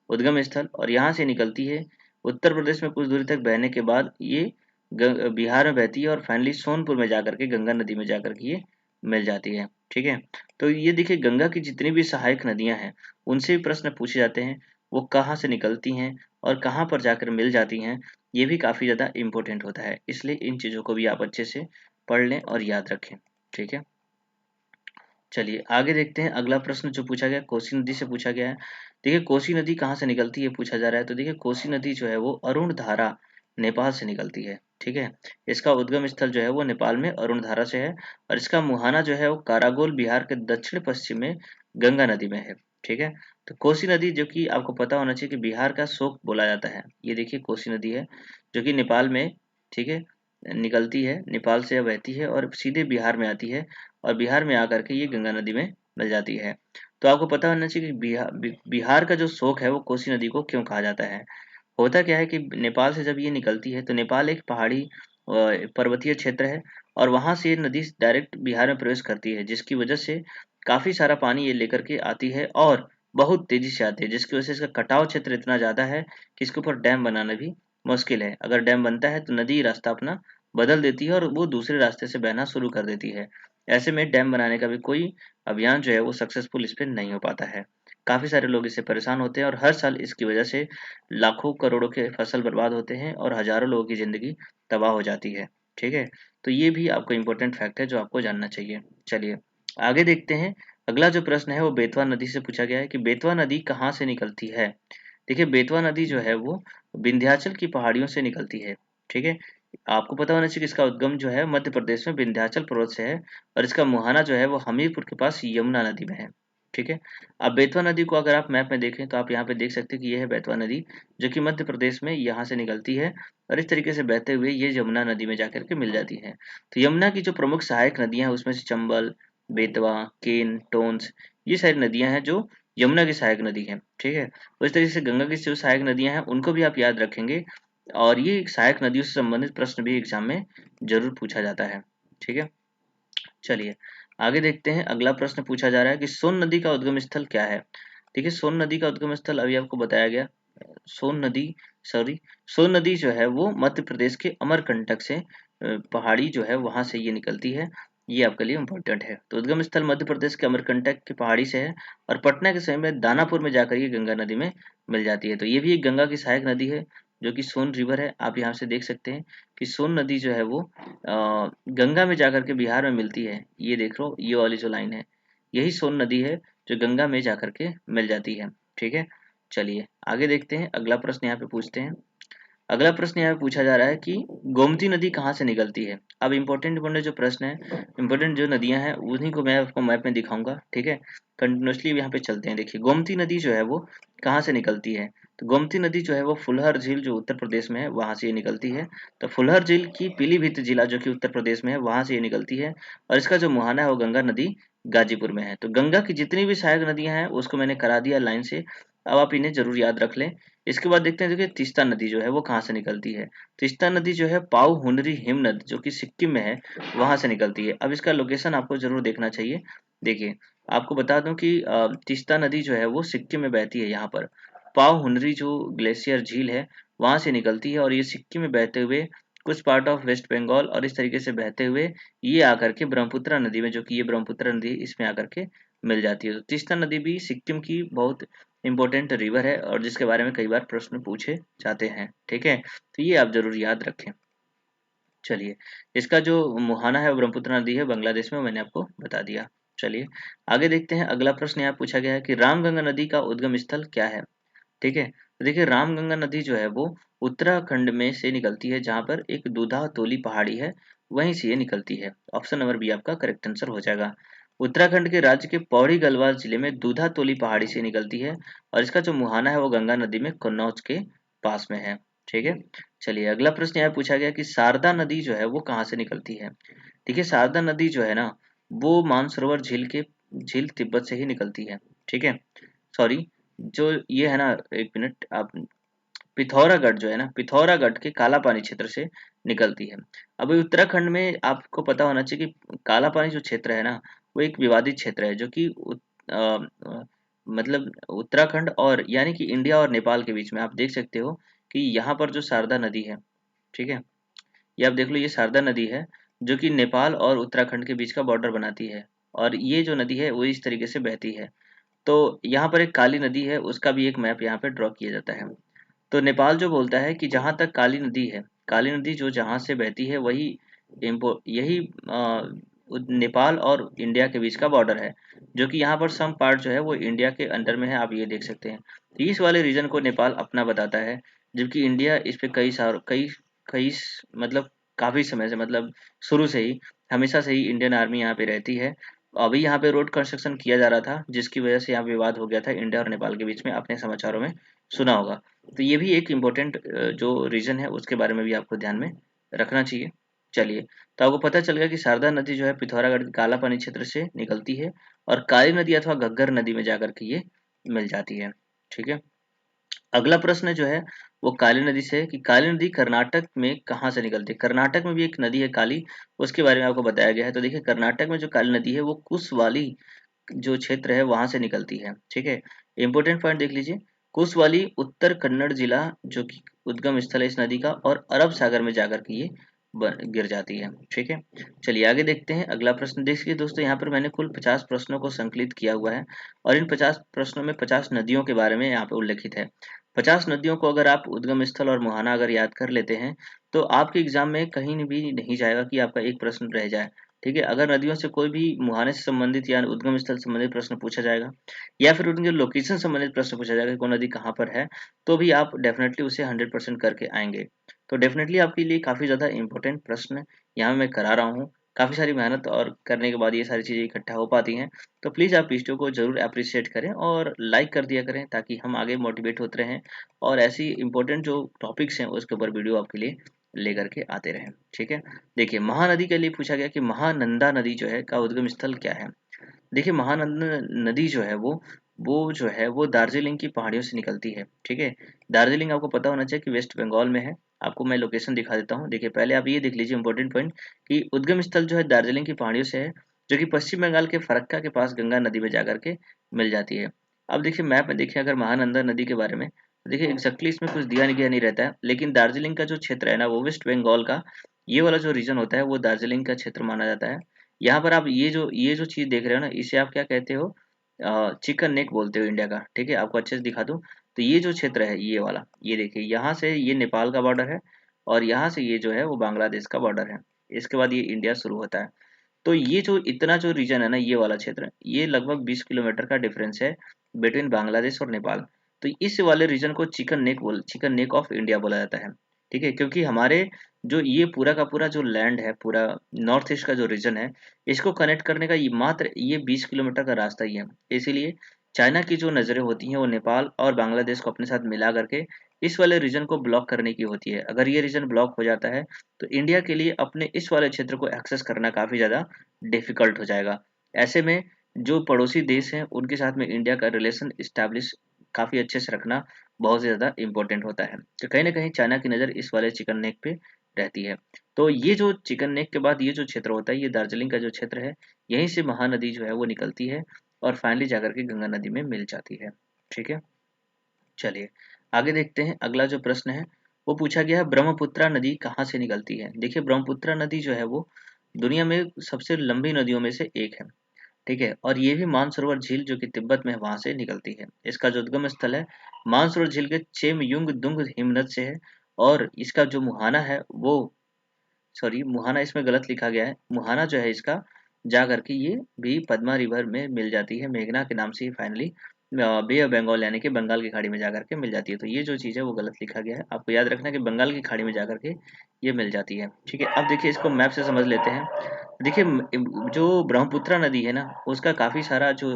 उद्गम स्थल, और यहाँ से निकलती है। उत्तर प्रदेश में कुछ दूरी तक बहने के बाद ये बिहार में बहती है, और फाइनली सोनपुर में जाकर के गंगा नदी में जाकर के ये मिल जाती है। ठीक है, तो ये देखिए गंगा की जितनी भी सहायक नदियां हैं उनसे भी प्रश्न पूछे जाते हैं, वो कहाँ से निकलती हैं और कहाँ पर जाकर मिल जाती हैं, ये भी काफी ज्यादा इंपॉर्टेंट होता है। इसलिए इन चीजों को भी आप अच्छे से पढ़ लें और याद रखें। ठीक है, चलिए आगे देखते हैं अगला प्रश्न जो पूछा गया कोसी नदी से पूछा गया है। देखिए कोसी नदी कहाँ से निकलती है पूछा जा रहा है। तो देखिए कोसी नदी जो है वो अरुण धारा नेपाल से निकलती है। ठीक है, इसका उद्गम स्थल जो है वो नेपाल में अरुण धारा से है, और इसका मुहाना जो है वो कारागोल बिहार के दक्षिण पश्चिम में गंगा नदी में है। ठीक है, तो कोसी नदी जो कि आपको पता होना चाहिए कि बिहार का शोक बोला जाता है। ये देखिए कोसी नदी है जो कि नेपाल में, ठीक है, निकलती है, नेपाल से बहती है और सीधे बिहार में आती है, और बिहार में आकर के ये गंगा नदी में मिल जाती है। तो आपको पता होना चाहिए कि बिहार का जो शोक है वो कोसी नदी को क्यों कहा जाता है। होता क्या है कि नेपाल से जब ये निकलती है तो नेपाल एक पहाड़ी पर्वतीय क्षेत्र है, और वहां से ये नदी डायरेक्ट बिहार में प्रवेश करती है, जिसकी वजह से काफी सारा पानी ये लेकर के आती है और बहुत तेजी से आती है, जिसकी वजह से इसका कटाव क्षेत्र इतना ज्यादा है कि इसके ऊपर डैम बनाना भी मुश्किल है। अगर डैम बनता है तो नदी रास्ता अपना बदल देती है और वो दूसरे रास्ते से बहना शुरू कर देती है। ऐसे में डैम बनाने का भी कोई अभियान जो है वो सक्सेसफुल इस पे नहीं हो पाता है। काफी सारे लोग इससे परेशान होते हैं और हर साल इसकी वजह से लाखों करोड़ों के फसल बर्बाद होते हैं और हजारों लोगों की जिंदगी तबाह हो जाती है। ठीक है, तो ये भी आपको इम्पोर्टेंट फैक्ट है जो आपको जानना चाहिए। चलिए आगे देखते हैं। अगला जो प्रश्न है वो बेतवा नदी से पूछा गया है कि बेतवा नदी कहाँ से निकलती है। देखिए बेतवा नदी जो है वो विंध्याचल की पहाड़ियों से निकलती है। ठीक है, आपको पता होना चाहिए कि इसका उद्गम जो है मध्य प्रदेश में विंध्याचल पर्वत से है, और इसका मुहाना जो है वो हमीरपुर के पास यमुना नदी में है। ठीक है। अब बेतवा नदी को अगर आप मैप में देखें तो आप यहाँ पे देख सकते हैं कि ये है बेतवा नदी, जो कि मध्य प्रदेश में यहाँ से निकलती है और इस तरीके से बहते हुए ये यमुना नदी में जाकर के मिल जाती है। तो यमुना की जो प्रमुख सहायक नदियां हैं उसमें से चंबल, बेतवा, केन, टोंस, ये सारी नदियां हैं जो यमुना की सहायक नदी है। ठीक है। तो इस तरीके से गंगा की जो सहायक नदियां हैं उनको भी आप याद रखेंगे, और ये सहायक नदियों से संबंधित प्रश्न भी एग्जाम में जरूर पूछा जाता है। ठीक है। चलिए आगे देखते हैं। अगला प्रश्न पूछा जा रहा है कि सोन नदी का उद्गम स्थल क्या है। देखिए सोन नदी का उद्गम स्थल अभी आपको बताया गया। सोन नदी सॉरी सोन नदी जो है वो मध्य प्रदेश के अमरकंटक से पहाड़ी जो है वहां से ये निकलती है। ये आपके लिए इम्पोर्टेंट है। तो उद्गम स्थल मध्य प्रदेश के अमरकंटक की पहाड़ी से है और पटना के समय में दानापुर में जाकर ये गंगा नदी में मिल जाती है। तो ये भी एक गंगा की सहायक नदी है जो कि सोन रिवर है। आप यहाँ से देख सकते हैं कि सोन नदी जो है वो गंगा में जाकर के बिहार में मिलती है। ये देख लो ये वाली जो लाइन है यही सोन नदी है जो गंगा में जाकर के मिल जाती है। ठीक है। चलिए आगे देखते हैं। अगला प्रश्न यहाँ पे पूछते हैं। अगला प्रश्न यहाँ पे पूछा जा रहा है कि गोमती नदी कहाँ से निकलती है। अब इम्पोर्टेंट जो प्रश्न है, इम्पोर्टेंट जो नदियां हैं उन्हीं को मैं आपको मैप में दिखाऊंगा। ठीक है। कंटिन्यूसली यहाँ पे चलते हैं। देखिए गोमती नदी जो है वो कहाँ से निकलती है। तो गोमती नदी जो है वो फुलहर झील जो उत्तर प्रदेश में है वहां से ये निकलती है। तो फुलहर झील की पीलीभीत जिला जो कि उत्तर प्रदेश में है वहां से ये निकलती है और इसका जो मुहाना है वो गंगा नदी गाजीपुर में है। तो गंगा की जितनी भी सहायक नदियां हैं उसको मैंने करा दिया लाइन से। अब आप इन्हें जरूर याद रख लें। इसके बाद देखते हैं देखिए तीस्ता नदी जो है वो कहाँ से निकलती है। तीस्ता नदी जो है पाउ हुनरी हिमनद जो कि सिक्किम में है वहां से निकलती है। अब इसका लोकेशन आपको जरूर देखना चाहिए। देखिए आपको बता दूं कि तीस्ता नदी जो है वो सिक्किम में बहती है। यहाँ पर पाव हुनरी जो ग्लेशियर झील है वहां से निकलती है और ये सिक्किम में बहते हुए कुछ पार्ट ऑफ वेस्ट बंगाल और इस तरीके से बहते हुए ये आकर के ब्रह्मपुत्र नदी में, जो कि ये ब्रह्मपुत्र नदी इसमें आकर के मिल जाती है। तो तीस्ता नदी भी सिक्किम की बहुत इंपॉर्टेंट रिवर है और जिसके बारे में कई बार प्रश्न पूछे जाते हैं। ठीक है। तो ये आप जरूर याद रखें। चलिए इसका जो मुहाना है वो ब्रह्मपुत्र नदी है बांग्लादेश में, मैंने आपको बता दिया। चलिए आगे देखते हैं। अगला प्रश्न यहाँ पूछा गया है कि रामगंगा नदी का उद्गम स्थल क्या है। ठीक है। तो देखिए रामगंगा नदी जो है वो उत्तराखंड में से निकलती है जहां पर एक दूधा तोली पहाड़ी है वहीं से ये निकलती है। ऑप्शन नंबर बी आपका करेक्ट आंसर हो जाएगा। उत्तराखंड के राज्य के पौड़ी गढ़वाल जिले में दूधा तोली पहाड़ी से निकलती है और इसका जो मुहाना है वो गंगा नदी में कन्नौज के पास में है। ठीक है। चलिए अगला प्रश्न यहाँ पूछा गया कि शारदा नदी जो है वो कहाँ से निकलती है। देखिए शारदा नदी जो है ना वो मानसरोवर झील तिब्बत से ही निकलती है। ठीक है। सॉरी जो ये है ना, एक मिनट, आप पिथौरागढ़ जो है ना पिथौरागढ़ के काला पानी क्षेत्र से निकलती है। अभी उत्तराखंड में आपको पता होना चाहिए कि काला पानी जो क्षेत्र है ना वो एक विवादित क्षेत्र है जो कि मतलब उत्तराखंड और यानी कि इंडिया और नेपाल के बीच में आप देख सकते हो कि यहाँ पर जो शारदा नदी है। ठीक है। ये आप देख लो ये शारदा नदी है जो कि नेपाल और उत्तराखंड के बीच का बॉर्डर बनाती है और ये जो नदी है वो इस तरीके से बहती है। तो यहाँ पर एक काली नदी है उसका भी एक मैप यहाँ पे ड्रॉ किया जाता है। तो नेपाल जो बोलता है कि जहाँ तक काली नदी है, काली नदी जो जहाँ से बहती है वही यही नेपाल और इंडिया के बीच का बॉर्डर है, जो कि यहाँ पर सम पार्ट जो है वो इंडिया के अंडर में है। आप ये देख सकते हैं। तो इस वाले रीजन को नेपाल अपना बताता है, जबकि इंडिया इस पे कई मतलब काफी समय से, मतलब शुरू से ही, हमेशा से ही इंडियन आर्मी यहाँ पे रहती है। अभी यहाँ पे रोड कंस्ट्रक्शन किया जा रहा था जिसकी वजह से यहाँ विवाद हो गया था इंडिया और नेपाल के बीच में, आपने समाचारों में सुना होगा। तो ये भी एक इम्पोर्टेंट जो रीजन है उसके बारे में भी आपको ध्यान में रखना चाहिए। चलिए तो आपको पता चल गया कि शारदा नदी जो है पिथौरागढ़ के काला पानी क्षेत्र से निकलती है और काली नदी अथवा घग्गर नदी में जाकर के ये मिल जाती है। ठीक है। अगला प्रश्न जो है वो काली नदी से है कि काली नदी कर्नाटक में कहाँ से निकलती है। कर्नाटक में भी एक नदी है काली, उसके बारे में आपको बताया गया है। तो देखिए कर्नाटक में जो काली नदी है वो कुशवाली जो क्षेत्र है वहां से निकलती है। ठीक है। इंपोर्टेंट पॉइंट देख लीजिए। कुशवाली उत्तर कन्नड़ जिला जो कि उद्गम स्थल है इस नदी का और अरब सागर में जाकर के ये गिर जाती है। ठीक है। चलिए आगे देखते हैं। अगला प्रश्न देखिए दोस्तों, यहाँ पर मैंने कुल 50 प्रश्नों को संकलित किया हुआ है और इन 50 प्रश्नों में 50 नदियों के बारे में यहाँ पे उल्लेखित है। 50 नदियों को अगर आप उद्गम स्थल और मुहाना अगर याद कर लेते हैं तो आपके एग्जाम में कहीं भी नहीं जाएगा कि आपका एक प्रश्न रह जाए। ठीक है। अगर नदियों से कोई भी मुहाने से संबंधित या उद्गम स्थल संबंधित प्रश्न पूछा जाएगा या फिर उनके लोकेशन संबंधित प्रश्न पूछा जाएगा कि कौन नदी कहाँ पर है, तो भी आप डेफिनेटली उसे 100% करके आएंगे। तो डेफिनेटली आपके लिए काफी ज्यादा इंपॉर्टेंट प्रश्न यहाँ मैं करा रहा हूँ। काफ़ी सारी मेहनत और करने के बाद ये सारी चीज़ें इकट्ठा हो पाती हैं। तो प्लीज़ आप वीडियो को ज़रूर अप्रिशिएट करें और लाइक कर दिया करें, ताकि हम आगे मोटिवेट होते रहें और ऐसी इंपॉर्टेंट जो टॉपिक्स हैं उसके ऊपर वीडियो आपके लिए लेकर के आते रहें। ठीक है, देखिए महानदी के लिए पूछा गया कि महानंदा नदी जो है का उद्गम स्थल क्या है। देखिए महानंदा नदी जो है वो दार्जिलिंग की पहाड़ियों से निकलती है। ठीक है, दार्जिलिंग आपको पता होना चाहिए कि वेस्ट बंगाल में है। आपको मैं लोकेशन दिखा देता हूँ। देखिए पहले आप ये देख लीजिए इंपॉर्टेंट पॉइंट कि उद्गम स्थल जो है दार्जिलिंग की पहाड़ियों से है, जो कि पश्चिम बंगाल के फरक्का के पास गंगा नदी में जाकर के मिल जाती है। अब देखिए मैप में देखिए अगर महानंदा नदी के बारे में, तो देखिए एग्जैक्टली इसमें कुछ दिया नहीं गया नहीं रहता है, लेकिन दार्जिलिंग का जो क्षेत्र है ना वो वेस्ट बंगाल का ये वाला जो रीजन होता है वो दार्जिलिंग का क्षेत्र माना जाता है। यहाँ पर आप ये जो चीज देख रहे हो ना, इसे आप क्या कहते हो, चिकन नेक बोलते हो इंडिया का। ठीक है, आपको अच्छे से दिखा दूं तो ये जो क्षेत्र है ये वाला, ये देखिए यहाँ से ये नेपाल का बॉर्डर है और यहाँ से ये जो है वो बांग्लादेश का बॉर्डर है। इसके बाद ये इंडिया शुरू होता है। तो ये जो इतना जो रीजन है ना ये वाला क्षेत्र, ये लगभग 20 किलोमीटर का डिफरेंस है बिटवीन बांग्लादेश और नेपाल। तो इस वाले रीजन को चिकन नेक ऑफ इंडिया बोला जाता है। ठीक है, क्योंकि हमारे जो ये पूरा का पूरा जो लैंड है, पूरा नॉर्थ ईस्ट का जो रीजन है, इसको कनेक्ट करने का ये मात्र ये 20 किलोमीटर का रास्ता ही है। इसीलिए चाइना की जो नज़रें होती हैं वो नेपाल और बांग्लादेश को अपने साथ मिला करके इस वाले रीजन को ब्लॉक करने की होती है। अगर ये रीजन ब्लॉक हो जाता है तो इंडिया के लिए अपने इस वाले क्षेत्र को एक्सेस करना काफ़ी ज़्यादा डिफिकल्ट हो जाएगा। ऐसे में जो पड़ोसी देश हैं उनके साथ में इंडिया का रिलेशन इस्टेब्लिश काफ़ी अच्छे से रखना बहुत ज़्यादा इंपॉर्टेंट होता है। तो कहीं ना कहीं चाइना की नज़र इस वाले चिकन नेक पे रहती है। तो ये जो चिकन नेक के बाद ये जो क्षेत्र होता है, ये दार्जिलिंग का जो क्षेत्र है, यहीं से महानदी जो है वो निकलती है और फाइनली जाकर के गंगा नदी में मिल जाती है। ठीक है, चलिए आगे देखते हैं। अगला जो प्रश्न है वो पूछा गया है, ब्रह्मपुत्रा नदी कहाँ से निकलती है। देखिए ब्रह्मपुत्रा नदी जो है वो दुनिया में सबसे लंबी नदियों में से एक है। ठीक है, और ये भी मानसरोवर झील जो कि तिब्बत में है वहां से निकलती है। इसका जो उद्गम स्थल है मानसरोवर झील के चेमयुंग दुंग हिमनद से है। और इसका जो मुहाना है वो, सॉरी मुहाना इसमें गलत लिखा गया है, मुहाना जो है इसका जा करके ये भी पद्मा रिवर में मिल जाती है, मेघना के नाम से ही फाइनली बे ऑफ बंगाल यानी कि बंगाल की खाड़ी में जाकर के मिल जाती है। तो ये जो चीज़ है वो गलत लिखा गया है, आपको याद रखना कि बंगाल की खाड़ी में जाकर के ये मिल जाती है। ठीक है, अब देखिए इसको मैप से समझ लेते हैं। देखिए जो ब्रह्मपुत्रा नदी है ना उसका काफ़ी सारा जो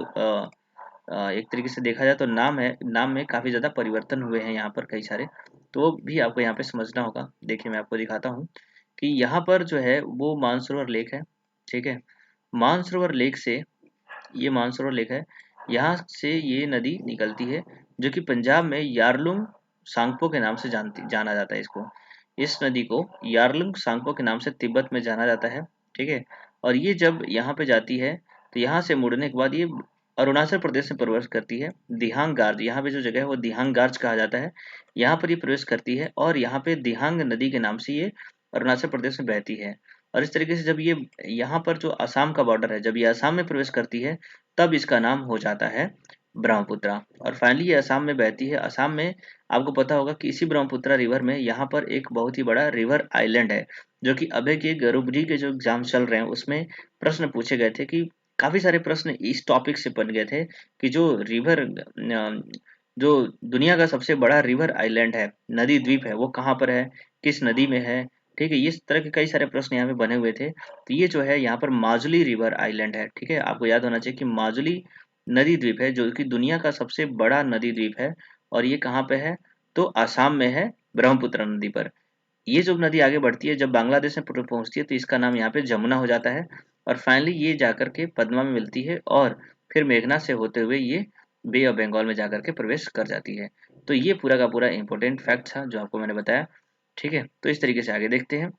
एक तरीके से देखा जाए तो नाम में काफ़ी ज़्यादा परिवर्तन हुए हैं यहाँ पर कई सारे। तो वो भी आपको यहाँ पे समझना होगा। देखिए मैं आपको दिखाता हूँ कि यहाँ पर जो है वो मानसरोवर लेक है। ठीक है, मानसरोवर लेक से, ये मानसरोवर लेक है, यहाँ से ये नदी निकलती है जो कि पंजाब में यारलुंग सांगपो के नाम से जाना जाता है इसको। इस नदी को यारलुंग सांगपो के नाम से तिब्बत में जाना जाता है। ठीक है, और ये जब यहाँ पे जाती है तो यहाँ से मुड़ने के बाद ये अरुणाचल प्रदेश में प्रवेश करती है। दिहांग गार्ज, यहाँ पे जो जगह है वो दिहांग गार्ज कहा जाता है। यहाँ पर ये प्रवेश करती है और यहाँ पे दिहांग नदी के नाम से ये अरुणाचल प्रदेश में बहती है। और इस तरीके से जब ये यहाँ पर जो असम का बॉर्डर है, जब ये असम में प्रवेश करती है तब इसका नाम हो जाता है ब्रह्मपुत्रा। और फाइनली ये असम में बहती है। असम में आपको पता होगा कि इसी ब्रह्मपुत्रा रिवर में यहाँ पर एक बहुत ही बड़ा रिवर आइलैंड है, जो कि अभी के गरुबरी के जो एग्जाम चल रहे हैं उसमें प्रश्न पूछे गए थे कि काफी सारे प्रश्न इस टॉपिक से बन गए थे कि जो रिवर जो दुनिया का सबसे बड़ा रिवर आइलैंड है, नदी द्वीप है, वो कहाँ पर है, किस नदी में है। ठीक है, इस तरह के कई सारे प्रश्न यहाँ पे बने हुए थे। तो ये जो है यहाँ पर माजुली रिवर आइलैंड है। ठीक है, आपको याद होना चाहिए कि माजुली नदी द्वीप है जो कि दुनिया का सबसे बड़ा नदी द्वीप है। और ये कहाँ पे है, तो आसाम में है, ब्रह्मपुत्र नदी पर। ये जो नदी आगे बढ़ती है जब बांग्लादेश में पहुंचती है तो इसका नाम यहाँ पे जमुना हो जाता है। और फाइनली ये जाकर के पद्मा में मिलती है और फिर मेघना से होते हुए ये बे ऑफ बंगाल में जाकर के प्रवेश कर जाती है। तो ये पूरा का पूरा इंपॉर्टेंट फैक्ट था जो आपको मैंने बताया। ठीक है, तो इस तरीके से आगे देखते हैं।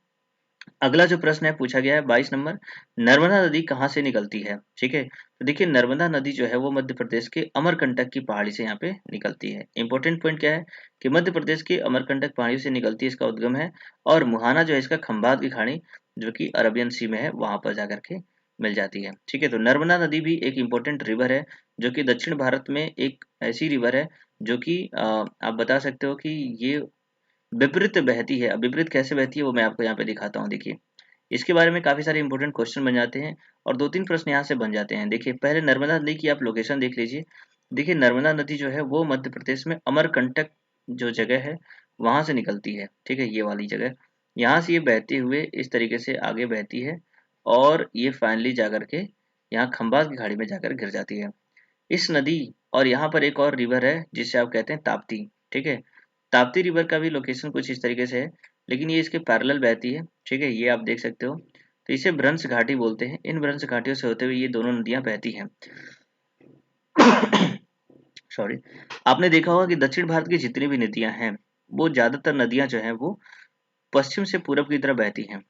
अगला जो प्रश्न है पूछा गया है 22 नंबर, नर्मदा नदी कहाँ से निकलती है। ठीक है, तो देखिए नर्मदा नदी जो है वो मध्य प्रदेश के अमरकंटक की पहाड़ी से यहाँ पे निकलती है। इंपॉर्टेंट पॉइंट क्या है कि मध्य प्रदेश के अमरकंटक पहाड़ी से निकलती है, इसका उद्गम है। और मुहाना जो है इसका खंभात की खाड़ी जो कि अरबियन सी में है वहां पर जाकर के मिल जाती है। ठीक है, तो नर्मदा नदी भी एक इम्पोर्टेंट रिवर है जो कि दक्षिण भारत में एक ऐसी रिवर है जो कि आप बता सकते हो कि ये विपरीत बहती है। अब विपरीत कैसे बहती है वो मैं आपको यहाँ पे दिखाता हूँ। देखिए इसके बारे में काफी सारे इंपॉर्टेंट क्वेश्चन बन जाते हैं और दो तीन प्रश्न यहाँ से बन जाते हैं। देखिए पहले नर्मदा नदी की आप लोकेशन देख लीजिए। देखिए नर्मदा नदी जो है वो मध्य प्रदेश में अमरकंटक जो जगह है वहां से निकलती है। ठीक है, ये वाली जगह, यहाँ से ये बहते हुए इस तरीके से आगे बहती है और ये फाइनली जाकर के यहाँ खंबात की खाड़ी में जाकर गिर जाती है। इस नदी और यहाँ पर एक और रिवर है जिसे आप कहते हैं ताप्ती। ठीक है, ताप्ती रिवर का भी लोकेशन कुछ इस तरीके से है, लेकिन ये इसके पैरेलल बहती है। ठीक है, ये आप देख सकते हो। तो इसे भ्रंश घाटी बोलते हैं। इन भ्रंश घाटियों से होते हुए ये दोनों नदियां बहती हैं। सॉरी। आपने देखा होगा कि दक्षिण भारत की जितनी भी नदियां हैं, वो ज्यादातर नदियां जो हैं वो पश्चिम से पूरब की तरफ बहती हैं।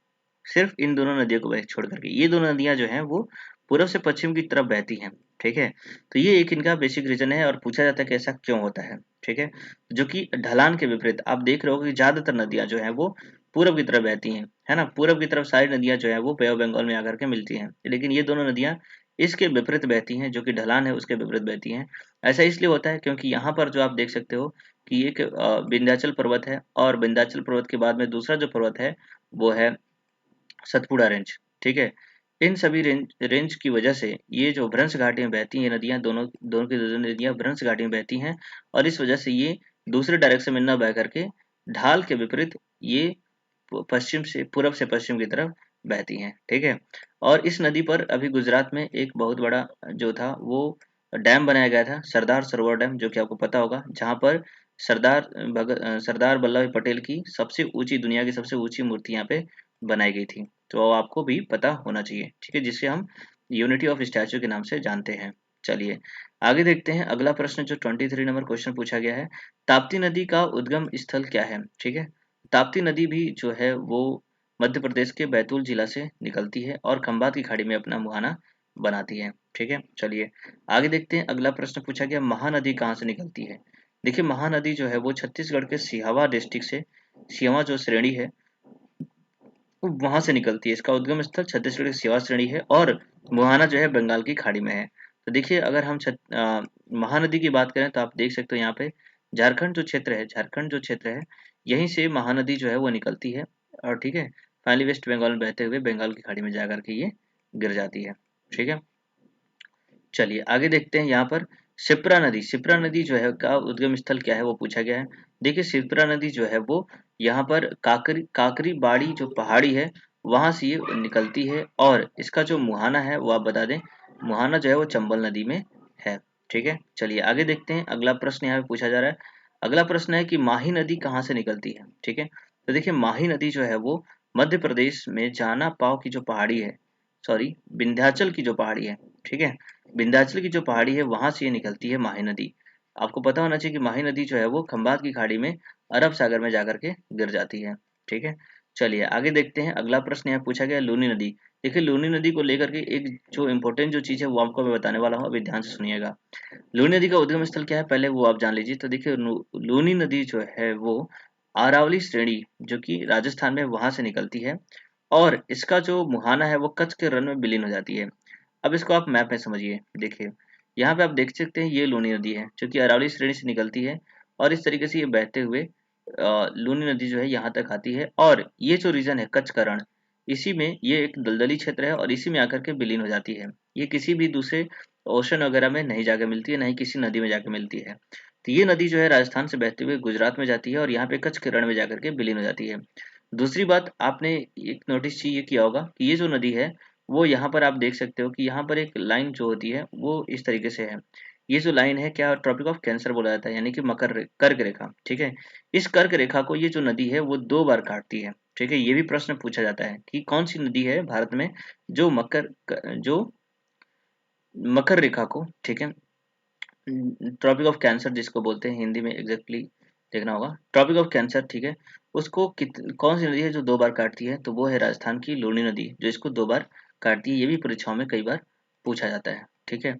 सिर्फ इन दोनों नदियों को छोड़ करके ये दोनों नदियां जो हैं वो पूरब से पश्चिम की तरफ बहती हैं। ठीक है, तो ये एक इनका बेसिक रीजन है और पूछा जाता है कि ऐसा क्यों होता है। ठीक है, जो कि ढलान के विपरीत आप देख रहे हो कि ज्यादातर नदियां जो हैं वो पूरब की तरफ बहती हैं, है ना। पूरब की तरफ सारी नदियां जो है वो बे ऑफ बंगाल में आकर के मिलती हैं, लेकिन ये दोनों नदियां इसके विपरीत बहती हैं, जो कि ढलान है उसके विपरीत बहती हैं। ऐसा इसलिए होता है क्योंकि यहाँ पर जो आप देख सकते हो कि एक विंध्याचल पर्वत है, और विंध्याचल पर्वत के बाद में दूसरा जो पर्वत है वो है सतपुड़ा रेंज। ठीक है, इन सभी रेंज की वजह से ये जो भ्रंश घाटियां बहती हैं नदियां, दोनों दोनों की दोनों नदियां भ्रंश घाटियां बहती हैं, और इस वजह से ये दूसरे डायरेक्शन में न बह करके ढाल के विपरीत ये पश्चिम से पूरब से पश्चिम की तरफ बहती हैं। ठीक है, और इस नदी पर अभी गुजरात में एक बहुत बड़ा जो था वो डैम बनाया गया था, सरदार सरोवर डैम, जो कि आपको पता होगा, जहां पर सरदार वल्लभ भाई पटेल की सबसे ऊंची, दुनिया की सबसे ऊंची मूर्ति यहाँ पे बनाई गई थी। तो आपको भी पता होना चाहिए। ठीक है, जिसे हम यूनिटी ऑफ स्टैचू के नाम से जानते हैं। चलिए आगे देखते हैं। अगला प्रश्न जो 23 नंबर क्वेश्चन पूछा गया है, ताप्ती नदी का उद्गम स्थल क्या है। ठीक है, ताप्ती नदी भी जो है वो मध्य प्रदेश के बैतूल जिला से निकलती है और खंबात की खाड़ी में अपना मुहाना बनाती है। ठीक है, चलिए आगे देखते हैं। अगला प्रश्न पूछा गया, महानदी कहाँ से निकलती है। देखिए, महानदी जो है वो छत्तीसगढ़ के सिहावा डिस्ट्रिक्ट से, सिहावा जो श्रेणी है वहां से निकलती है। इसका उद्गम स्थल छत्तीसगढ़ की सिवा श्रेणी है, और मुहाना जो है बंगाल की खाड़ी में है। तो देखिए, अगर हम महानदी की बात करें तो आप देख सकते हो यहाँ पे झारखंड जो क्षेत्र है, झारखंड जो क्षेत्र है, यहीं से महानदी जो है वो निकलती है, और ठीक है फाइनली वेस्ट बंगाल में बहते हुए बंगाल की खाड़ी में जा करके ये गिर जाती है। ठीक है, चलिए आगे देखते हैं। यहाँ पर शिप्रा नदी जो है का उद्गम स्थल क्या है वो पूछा गया है। देखिए, शिप्रा नदी जो है वो यहाँ पर काकरी बाड़ी जो पहाड़ी है वहां से ये निकलती है, और इसका जो मुहाना है वो आप बता दें, मुहाना जो है वो चंबल नदी में है। ठीक है, चलिए आगे देखते हैं। अगला प्रश्न यहाँ पे पूछा जा रहा है। अगला प्रश्न है कि माही नदी कहाँ से निकलती है। ठीक है, तो देखिए, माही नदी जो है वो मध्य प्रदेश में जाना पाव की जो पहाड़ी है, सॉरी विंध्याचल की जो पहाड़ी है, ठीक है, विंध्याचल की जो पहाड़ी है वहां से ये निकलती है माही नदी। आपको पता होना चाहिए कि माही नदी जो है वो खंबात की खाड़ी में अरब सागर में जाकर के गिर जाती है। ठीक है, चलिए आगे देखते हैं। अगला प्रश्न यहाँ पूछा गया लूनी नदी। देखिए, लूनी नदी को लेकर के एक जो इम्पोर्टेंट जो चीज है वो आपको मैं बताने वाला हूँ, अभी ध्यान से सुनिएगा। लूनी नदी का उद्गम स्थल क्या है पहले वो आप जान लीजिए। तो देखिए, लूनी नदी जो है वो अरावली श्रेणी जो कि राजस्थान में वहां से निकलती है, और इसका जो मुहाना है वो कच्छ के रण में विलीन हो जाती है। अब इसको आप मैप में समझिए। देखिए, यहाँ पे आप देख सकते हैं ये लूनी नदी है जो कि अरावली श्रेणी से निकलती है, और इस तरीके से ये बहते हुए लूनी नदी जो है यहाँ तक आती है, और ये जो रीजन है कच्छ का रण, इसी में ये एक दलदली क्षेत्र है और इसी में आकर के विलीन हो जाती है। ये किसी भी दूसरे ओशन वगैरह में नहीं जाकर मिलती है, ना ही किसी नदी में जाकर मिलती है। तो ये नदी जो है राजस्थान से बहते हुए गुजरात में जाती है और यहाँ पे कच्छ के रण में जाकर के विलीन हो जाती है। दूसरी बात, आपने एक नोटिस ये किया होगा कि ये जो नदी है वो यहाँ पर आप देख सकते हो कि यहाँ पर एक लाइन जो होती है वो इस तरीके से है। ये जो लाइन है क्या ट्रॉपिक ऑफ कैंसर बोला जाता है, यानी कि कर्क रेखा। ठीक है, इस कर्क रेखा को ये जो नदी है वो 2 बार काटती है। ठीक है, ये भी प्रश्न पूछा जाता है कि कौन सी नदी है भारत में जो जो मकर रेखा को, ठीक है, ट्रॉपिक ऑफ कैंसर जिसको बोलते हैं हिंदी में एग्जैक्टली देखना होगा, ट्रॉपिक ऑफ कैंसर, ठीक है, उसको कौन सी नदी है जो 2 बार काटती है, तो वो है राजस्थान की लूनी नदी जो इसको 2 बार काटती है। ये भी परीक्षाओं में कई बार पूछा जाता है। ठीक है,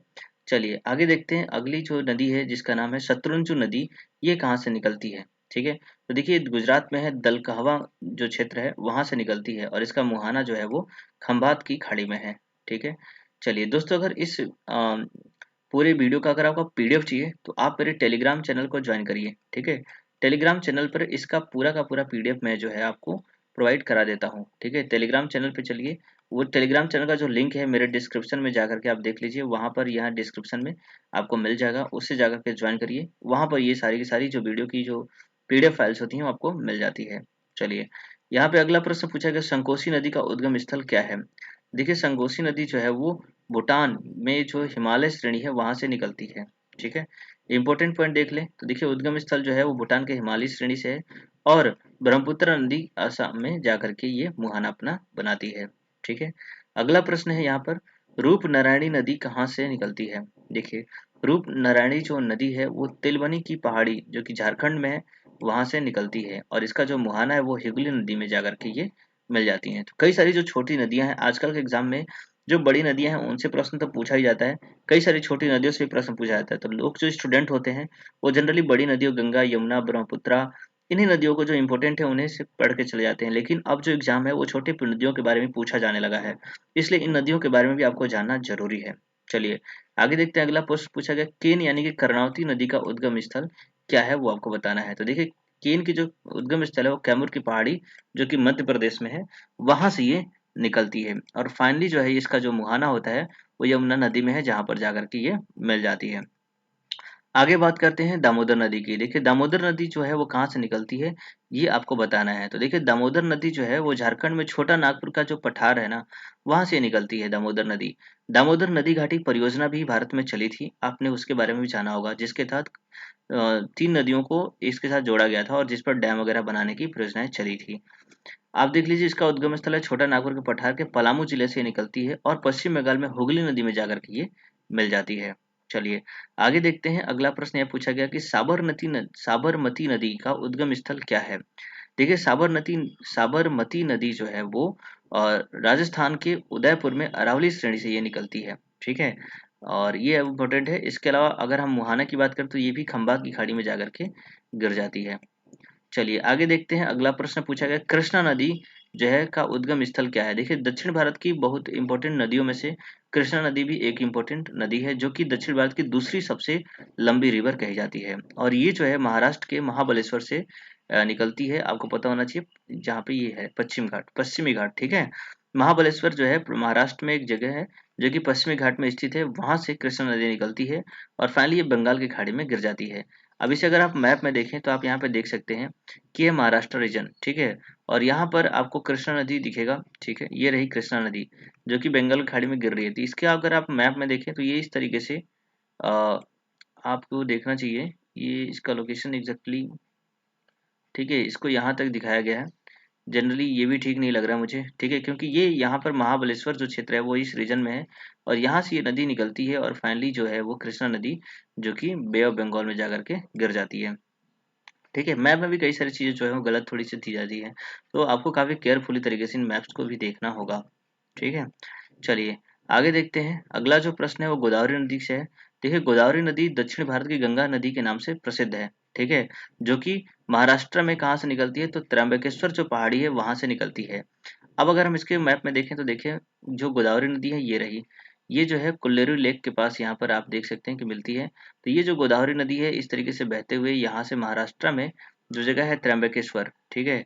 चलिए आगे देखते हैं। अगली जो नदी है जिसका नाम है शत्रुंजु नदी, ये कहाँ से निकलती है। ठीक है, तो देखिए गुजरात में है, दलकहवा जो क्षेत्र है वहां से निकलती है, और इसका मुहाना जो है वो खंभात की खाड़ी में है। ठीक है, चलिए दोस्तों, अगर इस पूरे वीडियो का अगर आपको पीडीएफ चाहिए तो आप मेरे टेलीग्राम चैनल को ज्वाइन करिए। ठीक है, टेलीग्राम चैनल पर इसका पूरा का पूरा पीडीएफ मैं जो है आपको प्रोवाइड करा देता हूँ। ठीक है, टेलीग्राम चैनल पे चलिए, वो टेलीग्राम चैनल का जो लिंक है मेरे डिस्क्रिप्शन में जाकर के आप देख लीजिए, वहाँ पर यहाँ डिस्क्रिप्शन में आपको मिल जाएगा, उससे जाकर के ज्वाइन करिए। वहाँ पर ये सारी की सारी जो वीडियो की जो पीडीएफ फाइल्स होती हैं वो आपको मिल जाती है। चलिए, यहाँ पे अगला प्रश्न पूछा गया, संकोसी नदी का उद्गम स्थल क्या है। देखिए संगोशी नदी जो है वो भूटान में जो हिमालय श्रेणी है वहां से निकलती है। ठीक है, इंपॉर्टेंट पॉइंट देख लें तो देखिए उद्गम स्थल जो है वो भूटान के हिमालय श्रेणी से है और ब्रह्मपुत्र नदी असम में जाकर के ये मुहाना अपना बनाती है। ठीक है, अगला प्रश्न है यहाँ पर, रूप नारायणी नदी कहाँ से निकलती है? देखिए रूप नारायणी जो नदी है वो तिलबनी की पहाड़ी जो कि झारखंड में है वहां से निकलती है और इसका जो मुहाना है वो हिगली नदी में जाकर के ये मिल जाती हैं। तो कई सारी जो छोटी नदियां हैं आजकल के एग्जाम में, जो बड़ी नदियां हैं उनसे प्रश्न तो पूछा ही जाता है, कई सारी छोटी नदियों से भी प्रश्न पूछा जाता है। तो लोग जो स्टूडेंट होते हैं वो जनरली बड़ी नदियों गंगा यमुना ब्रह्मपुत्रा इन्हीं नदियों को जो इंपॉर्टेंट है उन्हें से पढ़ के चले जाते हैं, लेकिन अब जो एग्जाम है वो छोटी नदियों के बारे में पूछा जाने लगा है, इसलिए इन नदियों के बारे में भी आपको जानना जरूरी है। चलिए आगे देखते हैं, अगला प्रश्न पूछा गया केन यानी कि कर्णावती नदी का उद्गम स्थल क्या है वो आपको बताना है। तो देखिए केन की जो उद्गम स्थल है वो कैमूर की पहाड़ी जो कि मध्य प्रदेश में है वहां से ये निकलती है और फाइनली जो है इसका जो मुहाना होता है वो यमुना नदी में है जहां पर जाकर के ये मिल जाती है। आगे बात करते हैं दामोदर नदी की। देखिए दामोदर नदी जो है वो कहाँ से निकलती है ये आपको बताना है। तो देखिए दामोदर नदी जो है वो झारखंड में छोटा नागपुर का जो पठार है ना वहां से निकलती है दामोदर नदी। दामोदर नदी घाटी परियोजना भी भारत में चली थी, आपने उसके बारे में भी जाना होगा, जिसके तहत 3 नदियों को इसके साथ जोड़ा गया था और जिस पर डैम वगैरह बनाने की परियोजनाएं चली थी। आप देख लीजिए इसका उद्गम स्थल है छोटा नागपुर के पठार के पलामू जिले से निकलती है और पश्चिम बंगाल में हुगली नदी में जाकर के ये मिल जाती है। चलिए आगे देखते हैं, अगला प्रश्न यह पूछा गया कि साबरमती नदी का उद्गम स्थल क्या है? देखिए साबरमती नदी जो है वो राजस्थान के उदयपुर में अरावली श्रेणी से ये निकलती है। ठीक है, और ये इम्पोर्टेंट है। इसके अलावा अगर हम मुहाना की बात करें तो ये भी खंबा की खाड़ी में जाकर के गिर जाती है। चलिए आगे देखते हैं, अगला प्रश्न पूछा गया कृष्णा नदी जो है का उद्गम स्थल क्या है? देखिए दक्षिण भारत की बहुत इंपॉर्टेंट नदियों में से कृष्णा नदी भी एक इंपॉर्टेंट नदी है जो कि दक्षिण भारत की दूसरी सबसे लंबी रिवर कही जाती है और ये जो है महाराष्ट्र के महाबलेश्वर से निकलती है, आपको पता होना चाहिए, जहाँ पे ये है पश्चिमी घाट। ठीक है, महाबलेश्वर जो है महाराष्ट्र में एक जगह है जो कि पश्चिमी घाट में स्थित है, वहां से कृष्णा नदी निकलती है और फाइनली ये बंगाल की खाड़ी में गिर जाती है। अब इसे अगर आप मैप में देखें तो आप यहाँ पे देख सकते हैं कि ये महाराष्ट्र रीजन। ठीक है, और यहाँ पर आपको कृष्णा नदी दिखेगा। ठीक है, ये रही कृष्णा नदी जो कि बंगाल की खाड़ी में गिर रही है। तो इसके अगर आप मैप में देखें तो ये इस तरीके से अ, आपको देखना चाहिए, ये इसका लोकेशन एग्जैक्टली। ठीक है, इसको यहाँ तक दिखाया गया है। जनरली ये भी ठीक नहीं लग रहा मुझे। ठीक है, क्योंकि ये यहाँ पर महाबलेश्वर जो क्षेत्र है वो इस रीजन में है और यहाँ से ये नदी निकलती है और फाइनली जो है वो कृष्णा नदी जो कि बे ऑफ बंगाल में जाकर के गिर जाती है। ठीक है, मैप में भी कई सारी चीजें जो है वो गलत थोड़ी सी दी जाती है, तो आपको काफी केयरफुली तरीके से इन मैप्स को भी देखना होगा। ठीक है, चलिए आगे देखते हैं, अगला जो प्रश्न है वो गोदावरी नदी से है। देखिए गोदावरी नदी दक्षिण भारत की गंगा नदी के नाम से प्रसिद्ध है। ठीक है, जो कि महाराष्ट्र में कहाँ से निकलती है तो त्र्यंबकेश्वर जो पहाड़ी है वहां से निकलती है। अब अगर हम इसके मैप में देखें तो देखिए जो गोदावरी नदी है ये रही, ये जो है कुल्लेरू लेक के पास यहाँ पर आप देख सकते हैं कि मिलती है। तो ये जो गोदावरी नदी है इस तरीके से बहते हुए यहाँ से महाराष्ट्र में जो जगह है त्र्यंबकेश्वर। ठीक है,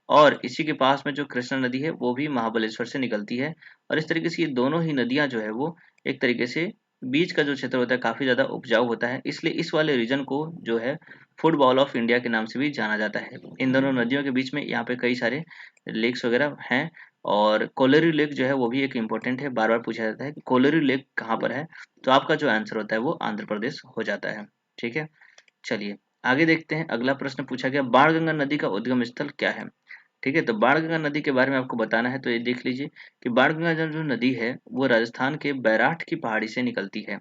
और इसी के पास में जो कृष्णा नदी है वो भी महाबलेश्वर से निकलती है और इस तरीके से ये दोनों ही नदियां जो है वो एक तरीके से बीच का जो क्षेत्र होता है काफी ज्यादा उपजाऊ होता है, इसलिए इस वाले रीजन को जो है फुटबॉल ऑफ इंडिया के नाम से भी जाना जाता है। इन दोनों नदियों के बीच में यहाँ पे कई सारे लेक्स वगैरह हैं और कोलेरू लेक जो है वो भी एक इम्पोर्टेंट है, बार बार पूछा जाता है कि कोलेरू लेक कहाँ पर है, तो आपका जो आंसर होता है वो आंध्र प्रदेश हो जाता है। ठीक है, चलिए आगे देखते हैं, अगला प्रश्न पूछा गया बाणगंगा नदी का उद्गम स्थल क्या है? ठीक है, तो बाणगंगा नदी के बारे में आपको बताना है, तो ये देख लीजिए कि बाणगंगा जो नदी है वो राजस्थान के बैराठ की पहाड़ी से निकलती है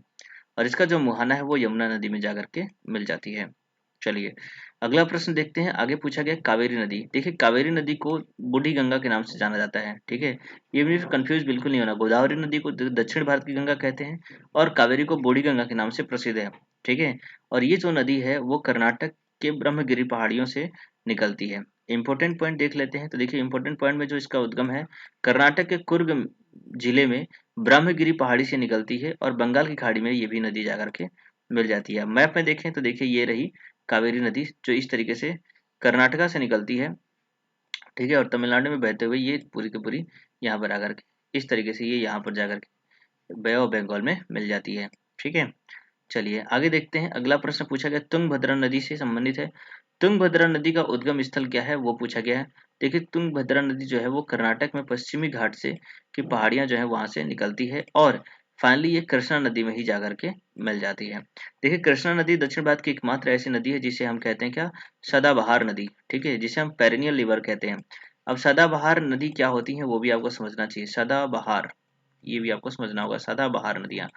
और इसका जो मुहाना है वो यमुना नदी में जाकर के मिल जाती है। चलिए अगला प्रश्न देखते हैं, आगे पूछा गया कावेरी नदी। देखिए कावेरी नदी को बूढ़ी गंगा के नाम से जाना जाता है। ठीक है, ये भी कंफ्यूज बिल्कुल नहीं होना, गोदावरी नदी को दक्षिण भारत की गंगा कहते हैं और कावेरी को बूढ़ी गंगा के नाम से प्रसिद्ध है। ठीक है, और ये जो नदी है वो कर्नाटक के ब्रह्मगिरी पहाड़ियों से निकलती है। इंपॉर्टेंट पॉइंट देख लेते हैं, तो देखिए इंपॉर्टेंट पॉइंट में जो इसका उद्गम है कर्नाटक के कुर्ग जिले में ब्रह्मगिरी पहाड़ी से निकलती है और बंगाल की खाड़ी में ये भी नदी जाकर के मिल जाती है। मैप में देखें तो देखिए ये रही कावेरी नदी जो इस तरीके से कर्नाटका से निकलती है। ठीक है, और तमिलनाडु में बहते हुए ये पूरी की पूरी यहाँ पर आकर के इस तरीके से ये यहाँ पर जाकर के बे ऑफ बंगाल में मिल जाती है। ठीक है, चलिए आगे देखते हैं। अगला प्रश्न पूछा गया तुंगभद्रा नदी से संबंधित है। तुंगभद्रा नदी का उद्गम स्थल क्या है वो पूछा गया है। देखिए तुंगभद्रा नदी जो है वो कर्नाटक में पश्चिमी घाट से की पहाड़ियां जो है वहां से निकलती है और फाइनली ये कृष्णा नदी में ही जाकर के मिल जाती है। देखिए कृष्णा नदी दक्षिण भारत की एकमात्र ऐसी नदी है जिसे हम कहते हैं क्या, सदाबहार नदी, ठीक है, जिसे हम पेरिनियल रिवर कहते हैं। अब सदाबहार नदी क्या होती है वो भी आपको समझना चाहिए। सदाबहार, ये भी आपको समझना होगा। सदाबहार नदियां,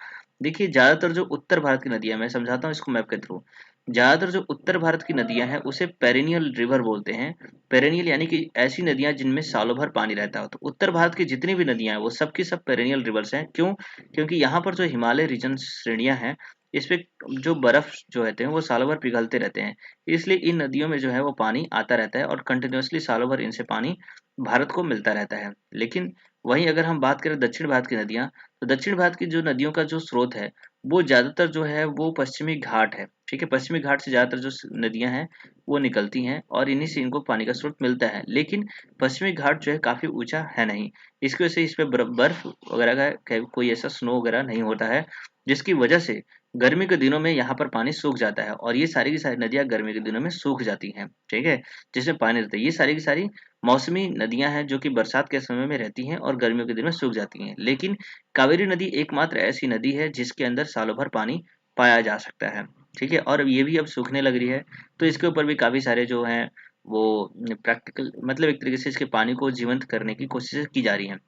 देखिए ज्यादातर जो उत्तर भारत की नदियां, मैं समझाता हूँ इसको मैप के थ्रू। ज्यादातर जो उत्तर भारत की नदियां हैं उसे पेरिनियल रिवर बोलते हैं। पेरिनियल यानी कि ऐसी नदियां जिनमें सालों भर पानी रहता हो। तो उत्तर भारत की जितनी भी नदियां हैं वो सब की सब पेरिनियल रिवर्स हैं। क्यों? क्योंकि यहाँ पर जो हिमालय रीजन श्रेणियां हैं इस पे जो बर्फ जो रहते हैं वो सालों भर पिघलते रहते हैं, इसलिए इन नदियों में जो है वो पानी आता रहता है और कंटिन्यूअसली सालों भर इनसे पानी भारत को मिलता रहता है। लेकिन वहीं अगर हम बात करें दक्षिण भारत की नदियां, तो दक्षिण भारत की जो नदियों का जो स्रोत है वो ज्यादातर जो है वो पश्चिमी घाट है, ठीक है। पश्चिमी घाट से ज्यादातर जो नदियां हैं वो निकलती हैं और इन्हीं से इनको पानी का स्रोत मिलता है। लेकिन पश्चिमी घाट जो है काफी ऊंचा है नहीं, इसकी वजह से इस पे बर्फ वगैरह का कोई ऐसा स्नो वगैरह नहीं होता है, जिसकी वजह से गर्मी के दिनों में यहाँ पर पानी सूख जाता है और ये सारी की सारी नदियां गर्मी के दिनों में सूख जाती हैं, ठीक है, जिसमें पानी रहता है। ये सारी की सारी मौसमी नदियां हैं जो कि बरसात के समय में रहती हैं और गर्मियों के दिनों में सूख जाती हैं। लेकिन कावेरी नदी एकमात्र ऐसी नदी है जिसके अंदर सालों भर पानी पाया जा सकता है, ठीक है। और ये भी अब सूखने लग रही है, तो इसके ऊपर भी काफी सारे जो हैं वो प्रैक्टिकल, मतलब एक तरीके से इसके पानी को जीवंत करने की कोशिश की जा रही है।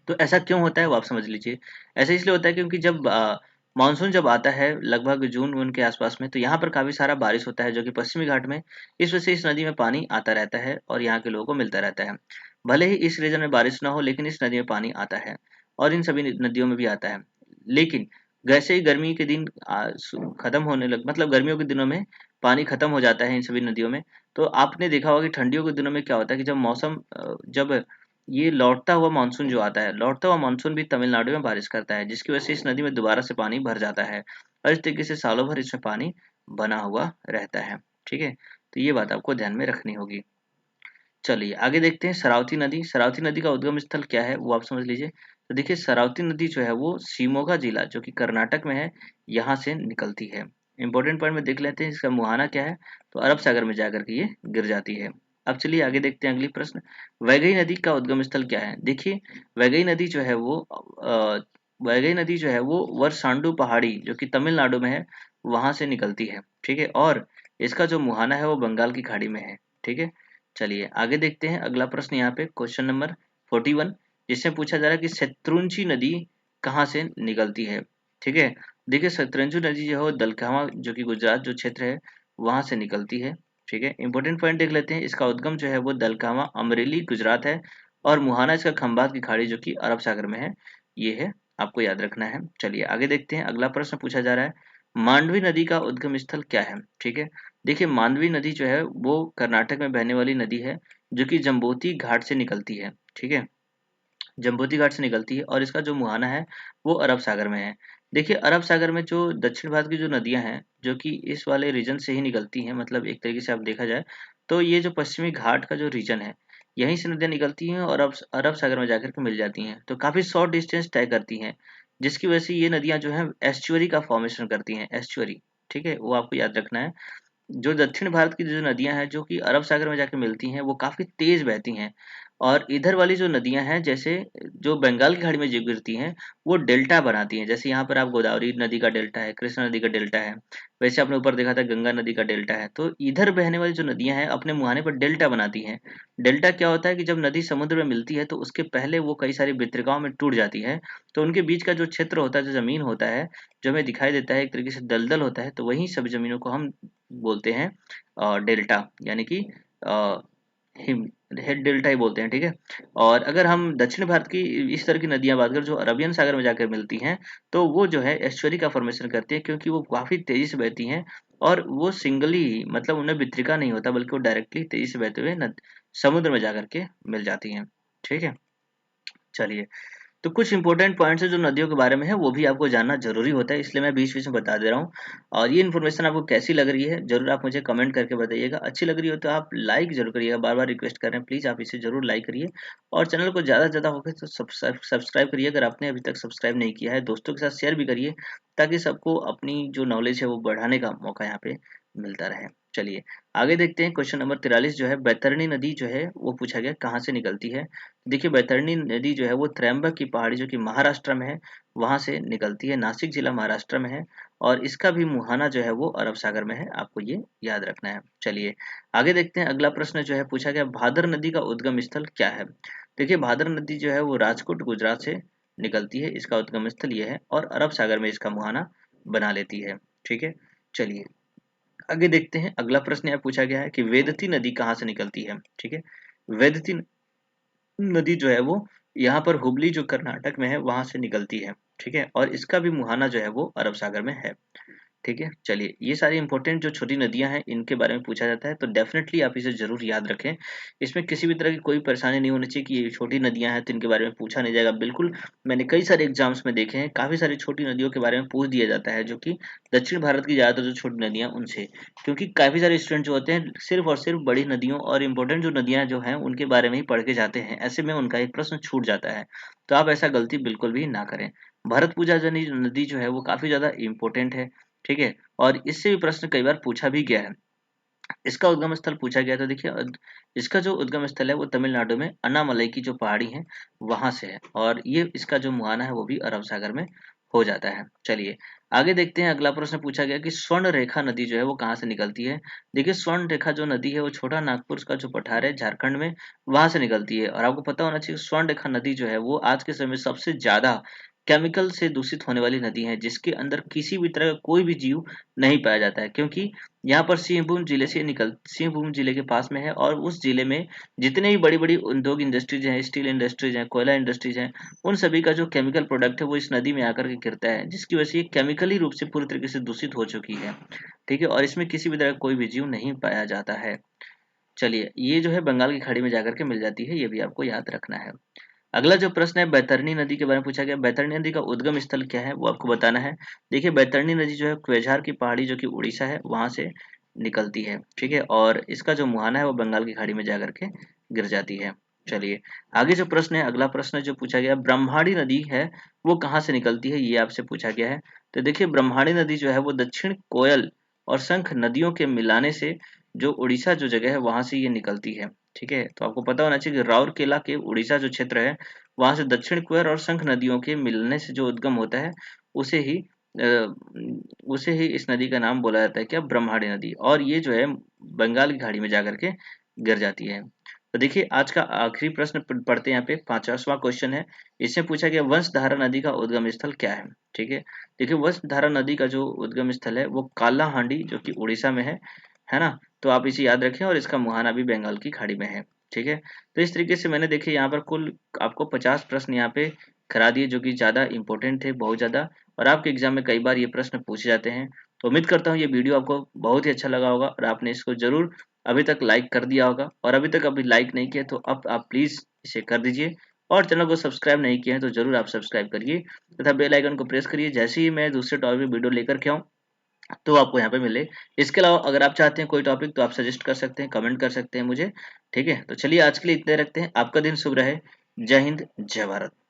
तो ऐसा क्यों होता है वो आप समझ लीजिए। ऐसा इसलिए होता है क्योंकि जब मानसून जब आता है लगभग जून वून के आसपास में, तो यहाँ पर काफी सारा बारिश होता है जो कि पश्चिमी घाट में, इस वजह से इस नदी में पानी आता रहता है और यहाँ के लोगों को मिलता रहता है। भले ही इस रीजन में बारिश ना हो लेकिन इस नदी में पानी आता है और इन सभी नदियों में भी आता है। लेकिन जैसे ही गर्मी के दिन खत्म होने लग, मतलब गर्मियों के दिनों में पानी खत्म हो जाता है इन सभी नदियों में, तो आपने देखा होगा कि ठंडियों के दिनों में क्या होता है कि जब मौसम जब ये लौटता हुआ मानसून जो आता है, लौटता हुआ मानसून भी तमिलनाडु में बारिश करता है, जिसकी वजह से इस नदी में दोबारा से पानी भर जाता है और इस तरीके से सालों भर इसमें पानी बना हुआ रहता है, ठीक है। तो ये बात आपको ध्यान में रखनी होगी। चलिए आगे देखते हैं शरावती नदी। शरावती नदी का उद्गम स्थल क्या है वो आप समझ लीजिए। तो देखिए शरावती नदी जो है वो शिमोगा जिला जो कि कर्नाटक में है, यहाँ से निकलती है। इंपॉर्टेंट पॉइंट में देख लेते हैं इसका मुहाना क्या है, तो अरब सागर में जाकर के ये गिर जाती है। अब चलिए आगे देखते हैं अगली प्रश्न, वैगई नदी का उद्गम स्थल क्या है। देखिए वैगई नदी जो है वो वैगई नदी जो है वो वर्सांडू पहाड़ी जो कि तमिलनाडु में है वहां से निकलती है, ठीक है। और इसका जो मुहाना है वो बंगाल की खाड़ी में है, ठीक है। चलिए आगे देखते हैं अगला प्रश्न, यहाँ पे क्वेश्चन नंबर 41, जिसमें पूछा जा रहा है कि शत्रुंजी नदी कहाँ से निकलती है, ठीक है। देखिए शत्रुंजी नदी जो है वो दलखामा जो कि गुजरात जो क्षेत्र है वहां से निकलती है, ठीक है। इंपॉर्टेंट पॉइंट देख लेते हैं, इसका उद्गम जो है वो दलखामा अमरेली गुजरात है और मुहाना इसका खंबात की खाड़ी जो कि अरब सागर में है, ये है, आपको याद रखना है। चलिए आगे देखते हैं अगला प्रश्न पूछा जा रहा है, मांडवी नदी का उद्गम स्थल क्या है, ठीक है। देखिए मांडवी नदी जो है वो कर्नाटक में बहने वाली नदी है जो कि जम्बोती घाट से निकलती है, ठीक है। जम्बोती घाट से निकलती है और इसका जो मुहाना है वो अरब सागर में है। देखिए अरब सागर में जो दक्षिण भारत की जो नदियां हैं जो कि इस वाले रीजन से ही निकलती हैं, मतलब एक तरीके से आप देखा जाए तो ये जो पश्चिमी घाट का जो रीजन है यहीं से नदियां निकलती हैं और अरब सागर में जाकर के मिल जाती हैं, तो काफी शॉर्ट डिस्टेंस तय करती हैं, जिसकी वजह से ये नदियां जो है एस्चुअरी का फॉर्मेशन करती हैं, एस्चुअरी, ठीक है, वो आपको याद रखना है। जो दक्षिण भारत की जो नदियां हैं जो कि अरब सागर में जाके मिलती हैं वो काफी तेज बहती हैं और इधर वाली जो नदियां हैं जैसे जो बंगाल की खाड़ी में जो गिरती हैं वो डेल्टा बनाती हैं। जैसे यहाँ पर आप गोदावरी नदी का डेल्टा है, कृष्णा नदी का डेल्टा है, वैसे आपने ऊपर देखा था गंगा नदी का डेल्टा है। तो इधर बहने वाली जो नदियां हैं अपने मुहाने पर डेल्टा बनाती हैं। डेल्टा क्या होता है कि जब नदी समुद्र में मिलती है तो उसके पहले वो कई सारी वितरकाओं में टूट जाती है, तो उनके बीच का जो क्षेत्र होता है, जो जमीन होता है, जो हमें दिखाई देता है एक तरीके से दलदल होता है, तो वही सब जमीनों को हम बोलते हैं डेल्टा, यानी कि हिम हेड डेल्टा ही बोलते हैं, ठीक है। और अगर हम दक्षिण भारत की इस तरह की नदियां बात करें जो अरबियन सागर में जाकर मिलती हैं, तो वो जो है एस्चुअरी का फॉर्मेशन करती है क्योंकि वो काफी तेजी से बहती हैं और वो सिंगली ही, मतलब उनमें वितरिका नहीं होता बल्कि वो डायरेक्टली तेजी से बहते हुए समुद्र में जाकर के मिल जाती हैं, ठीक है। चलिए तो कुछ इंपॉर्टेंट पॉइंट्स है जो नदियों के बारे में है वो भी आपको जानना जरूरी होता है, इसलिए मैं बीच बीच में बता दे रहा हूँ। और ये इन्फॉर्मेशन आपको कैसी लग रही है जरूर आप मुझे कमेंट करके बताइएगा। अच्छी लग रही हो तो आप लाइक जरूर करिएगा, बार बार रिक्वेस्ट कर रहे हैं, प्लीज आप इसे जरूर लाइक करिए। और चैनल को ज़्यादा से ज़्यादा होगा तो सब्सक्राइब करिए, अगर आपने अभी तक सब्सक्राइब नहीं किया है। दोस्तों के साथ शेयर भी करिए ताकि सबको अपनी जो नॉलेज है वो बढ़ाने का मौका यहाँ पे मिलता रहे। चलिए आगे देखते हैं। क्वेश्चन नंबर 43 जो है, बैतरणी नदी जो है वो पूछा गया कहाँ से निकलती है। देखिए बैतरणी नदी जो है वो त्रयंबक की पहाड़ी जो कि महाराष्ट्र में है वहां से निकलती है। नासिक जिला महाराष्ट्र में है और इसका भी मुहाना जो है वो अरब सागर में है, आपको ये याद रखना है। चलिए आगे देखते हैं। अगला प्रश्न जो है पूछा गया, भादर नदी का उद्गम स्थल क्या है। देखिए भादर नदी जो है वो राजकोट गुजरात से निकलती है, इसका उद्गम स्थल ये है और अरब सागर में इसका मुहाना बना लेती है। ठीक है, चलिए आगे देखते हैं। अगला प्रश्न यह पूछा गया है कि वेदती नदी कहाँ से निकलती है। ठीक है, वेदती नदी जो है वो यहाँ पर हुबली जो कर्नाटक में है वहां से निकलती है। ठीक है, और इसका भी मुहाना जो है वो अरब सागर में है। ठीक है, चलिए ये सारी इंपॉर्टेंट जो छोटी नदियां हैं इनके बारे में पूछा जाता है तो डेफिनेटली आप इसे जरूर याद रखें। इसमें किसी भी तरह की कोई परेशानी नहीं होनी चाहिए कि ये छोटी नदियां हैं तो इनके बारे में पूछा नहीं जाएगा। बिल्कुल, मैंने कई सारे एग्जाम्स में देखे हैं, काफी सारी छोटी नदियों के बारे में पूछ दिया जाता है, जो कि दक्षिण भारत की ज्यादातर जो छोटी नदियां उनसे, क्योंकि काफी सारे स्टूडेंट जो होते हैं सिर्फ और सिर्फ बड़ी नदियों और इंपॉर्टेंट जो नदियां जो हैं उनके बारे में ही पढ़ के जाते हैं, ऐसे में उनका एक प्रश्न छूट जाता है। तो आप ऐसा गलती बिल्कुल भी ना करें। भरतपुजा जनी नदी जो है वो काफी ज्यादा इंपॉर्टेंट है। ठीक है, और इससे भी प्रश्न कई बार पूछा भी गया है। इसका उद्गम स्थल पूछा गया तो देखिए इसका जो उद्गम स्थल है वो तमिलनाडु में अन्नामलई की जो पहाड़ी है वहां से है और ये इसका जो मुहाना है वो भी अरब सागर में हो जाता है। चलिए आगे देखते हैं। अगला प्रश्न पूछा गया कि स्वर्ण रेखा नदी जो है वो कहाँ से निकलती है। देखिए स्वर्ण रेखा जो नदी है वो छोटा नागपुर का जो पठार है झारखंड में वहां से निकलती है। और आपको पता होना चाहिए स्वर्ण रेखा नदी जो है वो आज के समय में सबसे ज्यादा केमिकल से दूषित होने वाली नदी है, जिसके अंदर किसी भी तरह का कोई भी जीव नहीं पाया जाता है, क्योंकि यहाँ पर सिंहभूम जिले के पास में है और उस जिले में जितने भी बड़ी बड़ी उद्योग इंडस्ट्रीज हैं, स्टील इंडस्ट्रीज हैं, कोयला इंडस्ट्रीज हैं, उन सभी का जो केमिकल प्रोडक्ट है वो इस नदी में आकर के गिरता है, जिसकी वजह से ये केमिकली रूप से पूरी तरीके से दूषित हो चुकी है। ठीक है, और इसमें किसी भी तरह का कोई भी जीव नहीं पाया जाता है। चलिए ये जो है बंगाल की खाड़ी में जाकर के मिल जाती है, ये भी आपको याद रखना है। अगला जो प्रश्न है बैतरणी नदी के बारे में पूछा गया। बैतरणी नदी का उद्गम स्थल क्या है वो आपको बताना है। देखिए बैतरणी नदी जो है क्वेझार की पहाड़ी जो कि उड़ीसा है वहां से निकलती है। ठीक है, और इसका जो मुहाना है वो बंगाल की खाड़ी में जाकर के गिर जाती है। चलिए आगे जो प्रश्न है, अगला प्रश्न जो पूछा गया, ब्रह्माणी नदी है वो कहाँ से निकलती है, ये आपसे पूछा गया है। तो देखिए ब्रह्माणी नदी जो है वो दक्षिण कोयल और शंख नदियों के मिलाने से जो उड़ीसा जो जगह है वहां से ये निकलती है। ठीक है, तो आपको पता होना चाहिए कि राउरकेला के उड़ीसा जो क्षेत्र है वहां से दक्षिण कुएर और शंख नदियों के मिलने से जो उद्गम होता है उसे ही अ, उसे ही इस नदी का नाम बोला जाता है क्या, ब्रह्माणी नदी। और ये जो है बंगाल की खाड़ी में जाकर के गिर जाती है। तो देखिए आज का आखिरी प्रश्न पढ़ते हैं। यहाँ पे 50वां क्वेश्चन है। इसमें पूछा गया वंशधारा नदी का उद्गम स्थल क्या है। ठीक है, देखिए वंशधारा नदी का जो उद्गम स्थल है वो कालाहांडी जो कि उड़ीसा में है ना। तो आप इसे याद रखें और इसका मुहाना भी बंगाल की खाड़ी में है। ठीक है, तो इस तरीके से मैंने देखिए यहाँ पर कुल आपको 50 प्रश्न यहाँ पे करा दिए जो कि ज़्यादा इंपॉर्टेंट थे, बहुत ज़्यादा, और आपके एग्जाम में कई बार ये प्रश्न पूछे जाते हैं। तो उम्मीद करता हूँ ये वीडियो आपको बहुत ही अच्छा लगा होगा और आपने इसको जरूर अभी तक लाइक कर दिया होगा, और अभी तक अभी लाइक नहीं किया तो अब आप प्लीज़ इसे कर दीजिए। और चैनल को सब्सक्राइब नहीं किया है तो जरूर आप सब्सक्राइब करिए तथा बेल आइकन को प्रेस करिए, जैसे ही मैं दूसरे टॉपिक वीडियो लेकर के आऊँ तो आपको यहाँ पे मिले। इसके अलावा अगर आप चाहते हैं कोई टॉपिक तो आप सजेस्ट कर सकते हैं, कमेंट कर सकते हैं मुझे। ठीक है, तो चलिए आज के लिए इतने रखते हैं। आपका दिन शुभ रहे। जय हिंद, जय भारत।